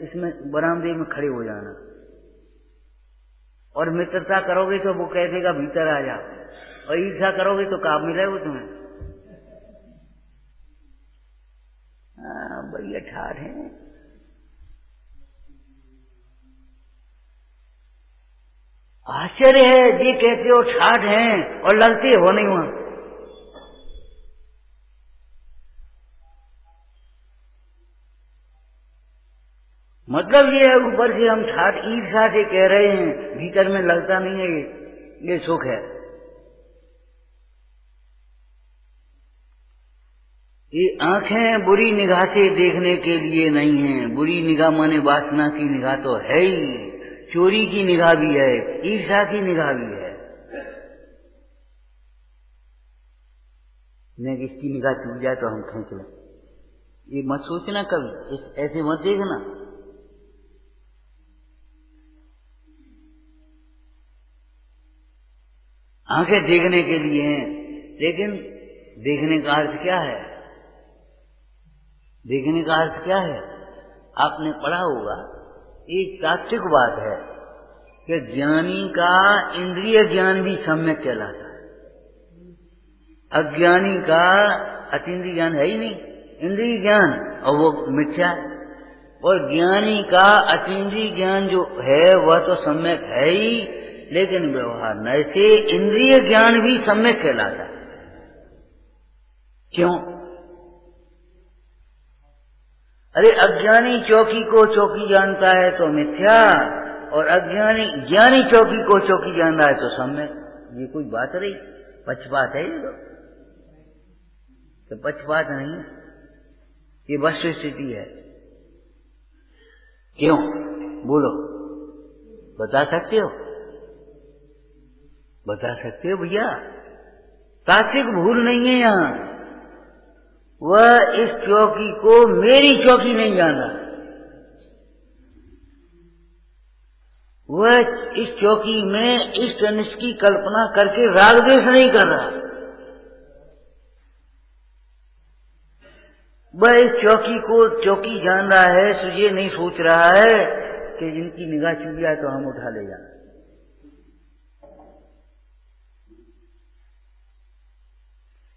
इसमें बरामदे में खड़े हो जाना, और मित्रता करोगे तो वो कह देगा भीतर आ जा, और ईर्षा करोगे तो काम मिलेगा तुम्हें। बढ़िया ठाठ है। आश्चर्य है, ये कहते हो ठाठ हैं और लड़ते हो नहीं वहां। मतलब ये है ऊपर से हम ठाठ ईर्षा से कह रहे हैं, भीतर में लगता नहीं है, ये सुख है। ये आंखें बुरी निगाह से देखने के लिए नहीं है। बुरी निगाह माने वासना की निगाह तो है ही, चोरी की निगाह भी है, ईर्षा की निगाह भी है। नहीं किसकी निगाह टूट जाए तो हम खींच लें, ये मत सोचना कभी, ऐसे मत देखना। आंखें देखने के लिए हैं, लेकिन देखने का अर्थ क्या है? देखने का अर्थ क्या है? आपने पढ़ा होगा, एक तात्विक बात है कि ज्ञानी का इंद्रिय ज्ञान भी सम्यक कहलाता है। अज्ञानी का अतीन्द्रिय ज्ञान है ही नहीं, इंद्रिय ज्ञान, और वो मिथ्या है। और ज्ञानी का अतीन्द्रिय ज्ञान जो है वह तो सम्यक है ही, लेकिन व्यवहार न से इंद्रिय ज्ञान भी सम्यक कहलाता है। क्यों? अरे अज्ञानी चौकी को चौकी जानता है तो मिथ्या, और अज्ञानी ज्ञानी चौकी को चौकी जान रहा है तो सम्यक। ये कोई बात रही? पक्षपात है ये तो पक्षपात नहीं, ये वस्तु स्थिति है। क्यों? बोलो, बता सकते हो? बता सकते हो भैया? तात्विक भूल नहीं है यहां। वह इस चौकी को मेरी चौकी नहीं जान रहा, वह इस चौकी में इष्ट अनिष्ट की कल्पना करके राग द्वेष नहीं कर रहा। वह इस चौकी को चौकी जान रहा है, सो ये नहीं सोच रहा है कि जिनकी निगाह चुक जाए तो हम उठा ले जाए।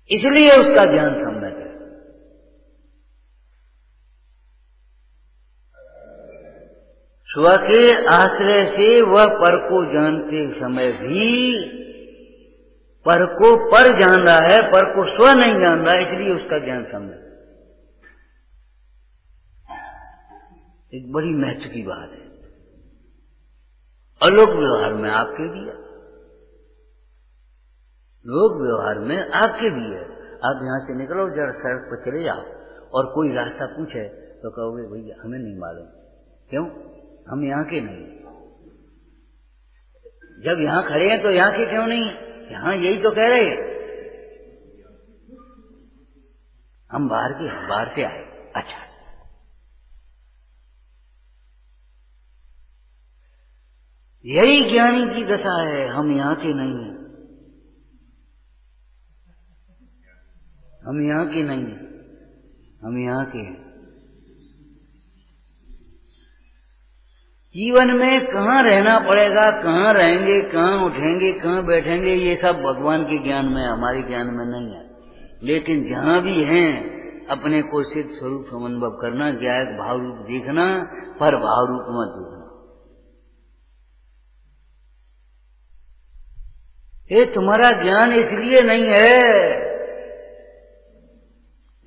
इसलिए उसका ज्ञान सम्यक है। स्व के आश्रय से वह पर को जानते समय भी पर को पर जान रहा है, पर को स्व नहीं जान रहा है, इसलिए उसका ज्ञान सम्यक। एक बड़ी महत्व की बात है। अलोक व्यवहार में आपके भी है, लोक व्यवहार में आपके भी है। आप यहां से निकलो, जरा सड़क पर चले जाओ, और कोई रास्ता पूछे तो कहोगे भैया हमें नहीं मालूम। क्यों? हम यहाँ के नहीं। जब यहाँ खड़े हैं तो यहाँ के क्यों नहीं? यहाँ यही तो कह रहे हैं हम बाहर के, बाहर से आए। अच्छा, यही ज्ञानी की दशा है, हम यहाँ के नहीं हैं, हम यहाँ के नहीं हैं, हम यहाँ के हैं। जीवन में कहाँ रहना पड़ेगा, कहाँ रहेंगे, कहाँ उठेंगे, कहाँ बैठेंगे, ये सब भगवान के ज्ञान में, हमारे ज्ञान में नहीं है। लेकिन जहाँ भी हैं अपने को सिद्ध स्वरूप समन्वय करना, ज्ञायक भाव रूप देखना, पर भाव रूप मत देखना। ये तुम्हारा ज्ञान इसलिए नहीं है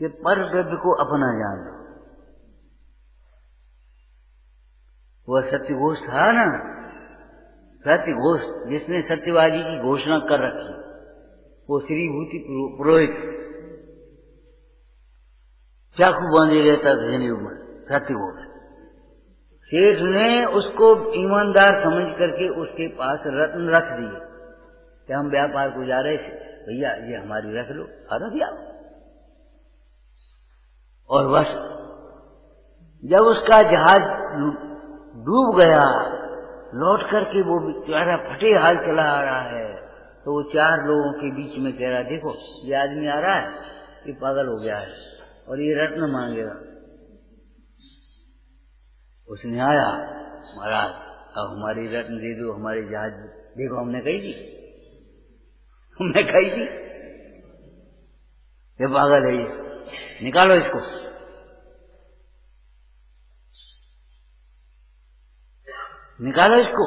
कि पर द्रव्य को अपना जान लो। वह सत्यघोष था ना, सत्यघोष जिसने सत्यवादी की घोषणा कर रखी, वो श्रीभूति पुरोहित चाकू बांधे रहता था जनेऊ में, सत्यघोष। शेष ने उसको ईमानदार समझ करके उसके पास रत्न रख दिए कि हम व्यापार को जा रहे थे, भैया ये हमारी रख लो, रख दिया। और बस जब उसका जहाज डूब गया लौट करके वो बेचारा फटे हाल चला आ रहा है, तो वो 4 लोगों के बीच में कह रहा, देखो ये आदमी आ रहा है, ये पागल हो गया है और ये रत्न मांगेगा। उसने आया, महाराज अब हमारी रत्न दे दो, हमारी जहाज। देखो हमने कही थी, हमने कही थी ये पागल है, ये निकालो इसको। निकालो इसको।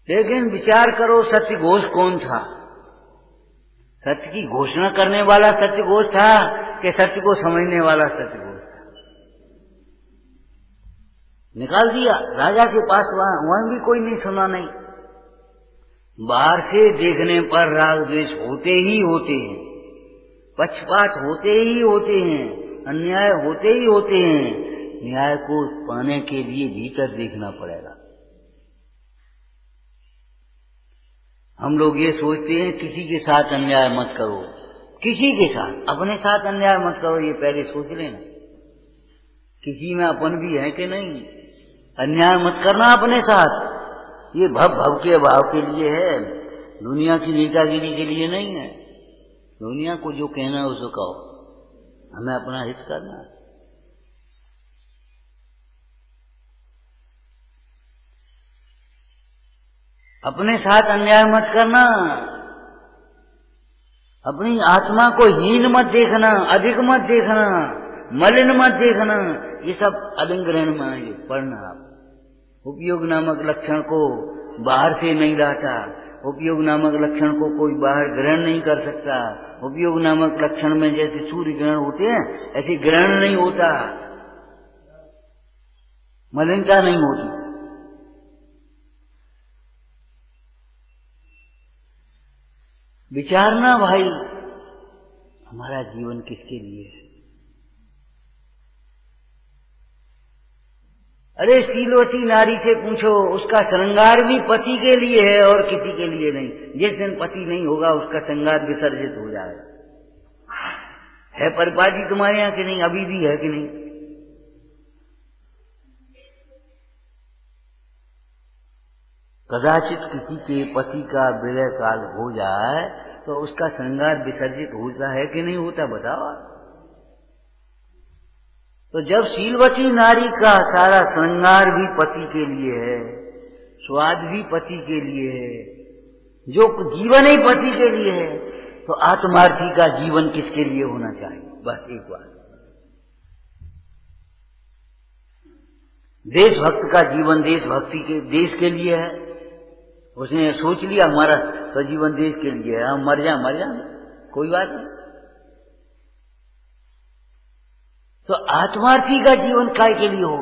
लेकिन विचार करो, सत्य घोष कौन था? सत्य की घोषणा करने वाला सत्य घोष था कि सत्य को समझने वाला सत्य घोष था? निकाल दिया। राजा के पास वहां भी कोई नहीं सुना। नहीं, बाहर से देखने पर राग द्वेष होते ही होते हैं, पक्षपात होते ही होते हैं, अन्याय होते ही होते हैं। न्याय को पाने के लिए भीतर देखना पड़ेगा। हम लोग ये सोचते हैं किसी के साथ अन्याय मत करो, किसी के साथ, अपने साथ अन्याय मत करो, ये पहले सोच लेना। किसी में अपन भी है कि नहीं? अन्याय मत करना अपने साथ। ये भव के भाव के लिए है, दुनिया की नेतागिरी के लिए नहीं है। दुनिया को जो कहना है उसको कहो, हमें अपना हित करना है। अपने साथ अन्याय मत करना, अपनी आत्मा को हीन मत देखना, अधिक मत देखना, मलिन मत देखना। ये सब अधिग्रहण में आएंगे। पढ़ना आप उपयोग नामक लक्षण को बाहर से नहीं लाता। उपयोग नामक लक्षण को कोई बाहर ग्रहण नहीं कर सकता। उपयोग नामक लक्षण में जैसे सूर्य ग्रहण होते हैं, ऐसे ग्रहण नहीं होता, मलिनता नहीं होती। विचारना भाई, हमारा जीवन किसके लिए है? अरे शीलवती नारी से पूछो, उसका श्रृंगार भी पति के लिए है और किसी के लिए नहीं। जिस दिन पति नहीं होगा उसका श्रृंगार विसर्जित हो जाएगा। है परिपाटी तुम्हारे यहाँ कि नहीं? अभी भी है कि नहीं? कदाचित किसी के पति का विलय काल हो जाए तो उसका श्रृंगार विसर्जित होता है कि नहीं होता? बताओ। तो जब शीलवती नारी का सारा श्रृंगार भी पति के लिए है, स्वाद भी पति के लिए है, जो जीवन ही पति के लिए है, तो आत्मार्थी का जीवन किसके लिए होना चाहिए? बस एक बात, देशभक्त का जीवन देशभक्ति के देश के लिए है। उसने सोच लिया हमारा तो जीवन देश के लिए है, हम मर जा कोई बात नहीं। तो आत्मार्थी का जीवन काय के लिए हो?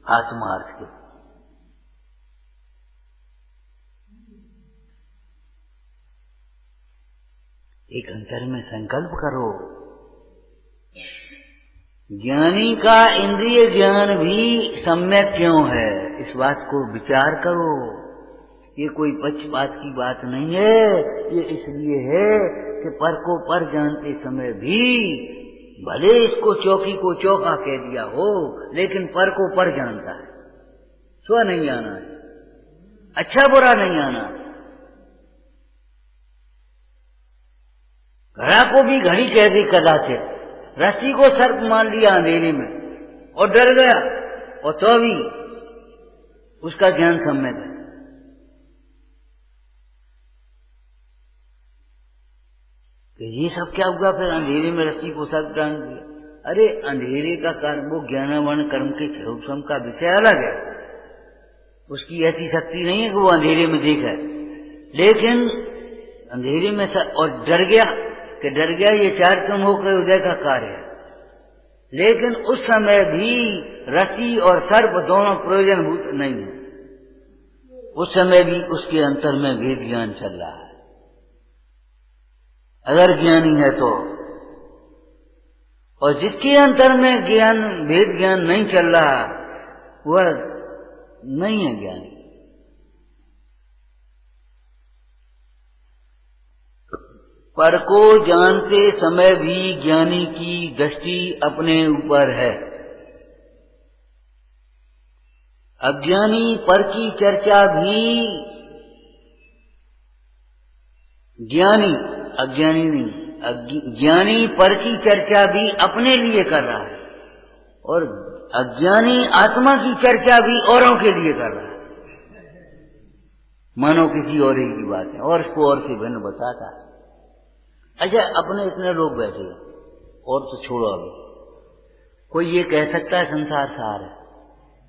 आत्मार्थ के। एक अंतर में संकल्प करो। ज्ञानी का इंद्रिय ज्ञान भी सम्यक क्यों है, इस बात को विचार करो। ये कोई पक्षपात की बात नहीं है। ये इसलिए है कि पर को पर जानते समय भी, भले इसको चौकी को चौका कह दिया हो, लेकिन पर को पर जानता है। स्व नहीं आना है, अच्छा बुरा नहीं आना। घड़ा को भी घड़ी कह दी कदाचित, रस्सी को सर्प मान लिया अंधेरे में और डर गया, और तो भी उसका ज्ञान सम्यक है। तो ये सब क्या हुआ? फिर अंधेरे में रस्सी को सर्प डाल दिया। अरे अंधेरे का कर्म, वो ज्ञानवान कर्म के क्षोभम का विषय अलग है। उसकी ऐसी शक्ति नहीं है कि वो अंधेरे में देखे, लेकिन अंधेरे में और डर गया कि डर गया, ये 4 कम होकर उदय का कार्य है। लेकिन उस समय भी रस्सी और सर्प दोनों प्रयोजनभूत नहीं है। उस समय भी उसके अंतर में वेद ज्ञान चल रहा है। अगर ज्ञानी है तो, और जिसके अंतर में ज्ञान वेद ज्ञान नहीं चल रहा, वह नहीं है ज्ञानी। पर को जानते समय भी ज्ञानी की दृष्टि अपने ऊपर है। अज्ञानी पर की चर्चा भी ज्ञानी, अज्ञानी नहीं, ज्ञानी पर की चर्चा भी अपने लिए कर रहा है और अज्ञानी आत्मा की चर्चा भी औरों के लिए कर रहा है, मानो किसी और ही की बात है और इसको और से भिन्न बताता है। अच्छा, अपने इतने लोग बैठे और तो छोड़ो, अभी कोई ये कह सकता है संसार सार है,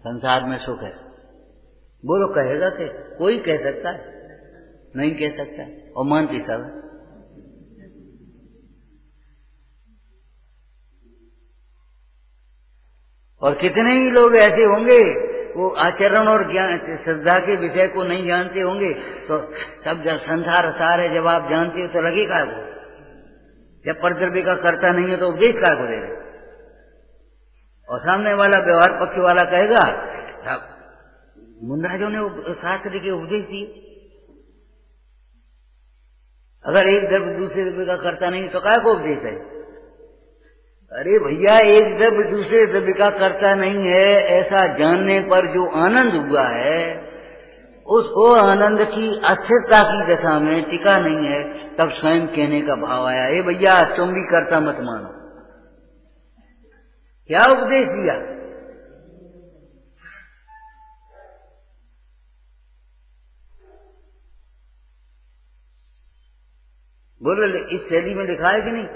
संसार में सुख है? बोलो, कहेगा कि कोई कह सकता है? नहीं कह सकता है, और मानती सब है। और कितने ही लोग ऐसे होंगे वो आचरण और ज्ञान श्रद्धा के विषय को नहीं जानते होंगे, तो सब जब संसार सार है जब आप जानते हो तो लगेगा वो, जब परद्रव्य का कर्ता नहीं है तो उपदेश क्या को दे रहे, और सामने वाला व्यवहार पक्ष वाला कहेगा मुंडराजों ने शास्त्र के उपदेश दिए। अगर एक द्रव्य दूसरे द्रव्य का कर्ता नहीं तो क्या को उपदेश है? अरे भैया, एक द्रव्य दूसरे द्रव्य का कर्ता नहीं है, ऐसा जानने पर जो आनंद हुआ है उसको आनंद की अस्थिरता की दशा में टिका नहीं है, तब स्वयं कहने का भाव आया, ए भैया तुम भी कर्ता मत मानो। क्या उपदेश दिया? बोलो, इस शैली में लिखा है कि नहीं?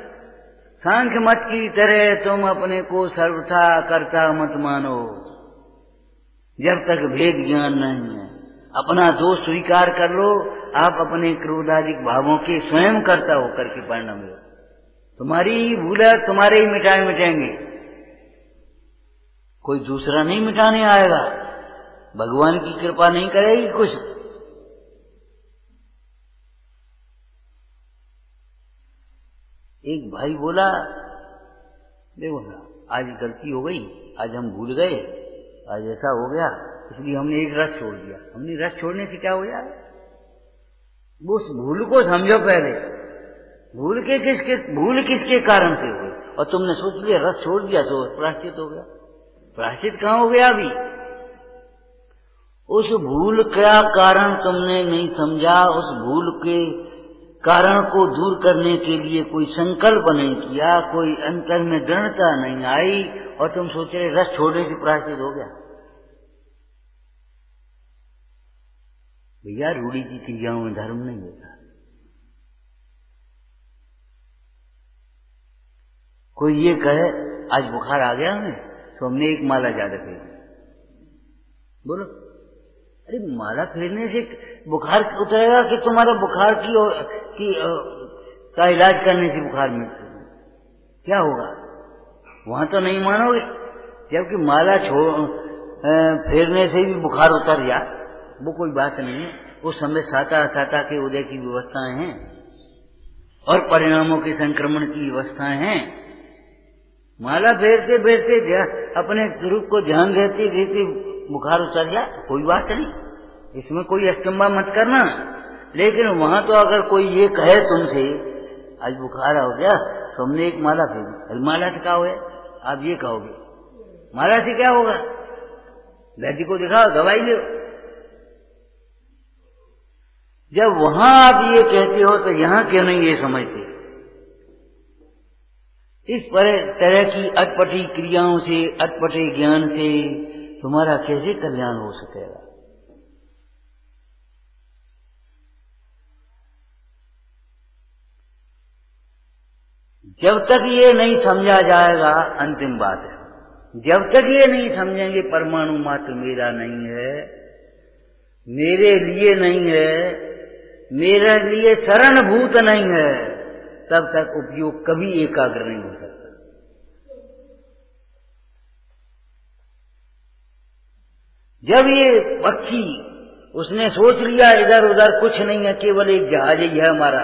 सांख्य मत की तरह तुम अपने को सर्वथा कर्ता मत मानो, जब तक भेद ज्ञान नहीं है। अपना दोष स्वीकार कर लो, आप अपने क्रोधाधिक भावों के स्वयं कर्ता होकर के परिणम लो। तुम्हारी ही भूल है, तुम्हारे ही मिटाएंगे, कोई दूसरा नहीं मिटाने आएगा, भगवान की कृपा नहीं करेगी कुछ। एक भाई बोला, देखो ना, आज गलती हो गई, आज हम भूल गए, आज ऐसा हो गया, इसलिए हमने एक रस छोड़ दिया। हमने रस छोड़ने से क्या हो गया? वो उस भूल को समझो पहले, भूल किसके कारण से हुई, और तुमने सोच लिया रस छोड़ दिया तो प्रायश्चित हो गया। प्रायश्चित कहाँ हो गया? अभी उस भूल का कारण तुमने नहीं समझा, उस भूल के कारण को दूर करने के लिए कोई संकल्प नहीं किया, कोई अंतर में दृढ़ता नहीं आई, और तुम सोच रहे रस छोड़ने से प्रायश्चित हो गया। भैया, रूढ़ी की क्रियाओं में धर्म नहीं होता। कोई ये कहे आज बुखार आ गया हमें तो हमने एक माला ज्यादा फेरी, बोलो, अरे माला फेरने से बुखार उतरेगा कि तुम्हारा बुखार का इलाज करने से बुखार में क्या होगा? वहां तो नहीं मानोगे, जबकि माला फेरने से भी बुखार उतर जा, वो कोई बात नहीं है। उस समय साता असाता के उदय की व्यवस्थाएं हैं और परिणामों के संक्रमण की व्यवस्थाएं हैं। माला फेरते फेरते अपने रूप को ध्यान देते देते बुखार उतर जा, कोई बात नहीं, इसमें कोई अचंभा मत करना। लेकिन वहां तो अगर कोई ये कहे तुमसे आज बुखार हो गया तो हमने एक माला फेरी, माला से क्या हुआ? आप ये कहोगे माला से क्या होगा? वैद्य को दिखाओ, दवाई लो। जब वहां आप ये कहते हो तो यहां क्यों नहीं ये समझते? इस तरह की अटपटी क्रियाओं से, अटपटे ज्ञान से तुम्हारा कैसे कल्याण हो सकेगा? जब तक ये नहीं समझा जाएगा, अंतिम बात है, जब तक ये नहीं समझेंगे परमाणु मात्र मेरा नहीं है, मेरे लिए नहीं है, मेरे लिए शरणभूत नहीं है, तब तक उपयोग कभी एकाग्र नहीं हो सकता। जब ये पक्षी उसने सोच लिया इधर उधर कुछ नहीं है, केवल एक जहाज ही है हमारा,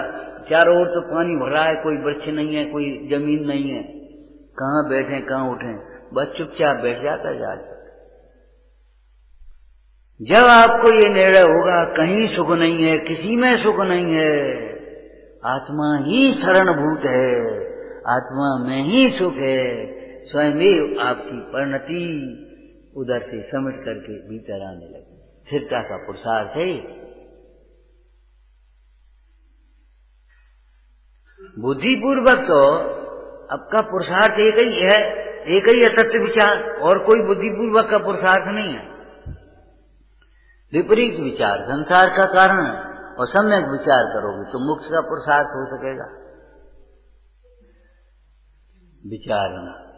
चारों ओर तो पानी भरा है, कोई वृक्ष नहीं है, कोई जमीन नहीं है, कहाँ बैठे कहाँ उठे, बस चुपचाप बैठ जाता है जहाज। जब आपको ये निर्णय होगा कहीं सुख नहीं है, किसी में सुख नहीं है, आत्मा ही शरणभूत है, आत्मा में ही सुख है, स्वयं आपकी परिणति उधर से समेट करके भीतर आने लगे। स्थिरता का पुरुषार्थ है। बुद्धिपूर्वक तो आपका पुरुषार्थ एक ही है, एक ही है सत्य विचार, और कोई बुद्धिपूर्वक का पुरुषार्थ नहीं है। विपरीत विचार संसार का कारण है, और सम्यक विचार करोगे तो मोक्ष का पुरुषार्थ हो सकेगा। विचारना।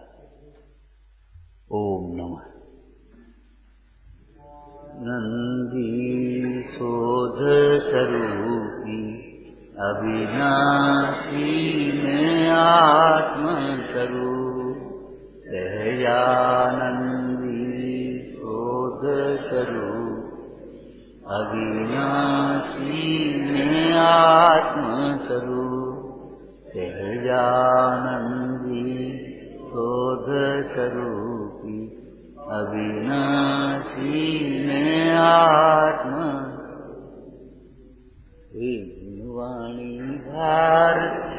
ओम नमः। नंदी शोध स्वरूपी अविनाशी में आत्म स्वरूप, सहजानंदी शोध स्वरूप अविनाशी में आत्म स्वरूप, सहजानंदी शोध स्वरूपी अविनाशी में आत्मा। वाणी भारत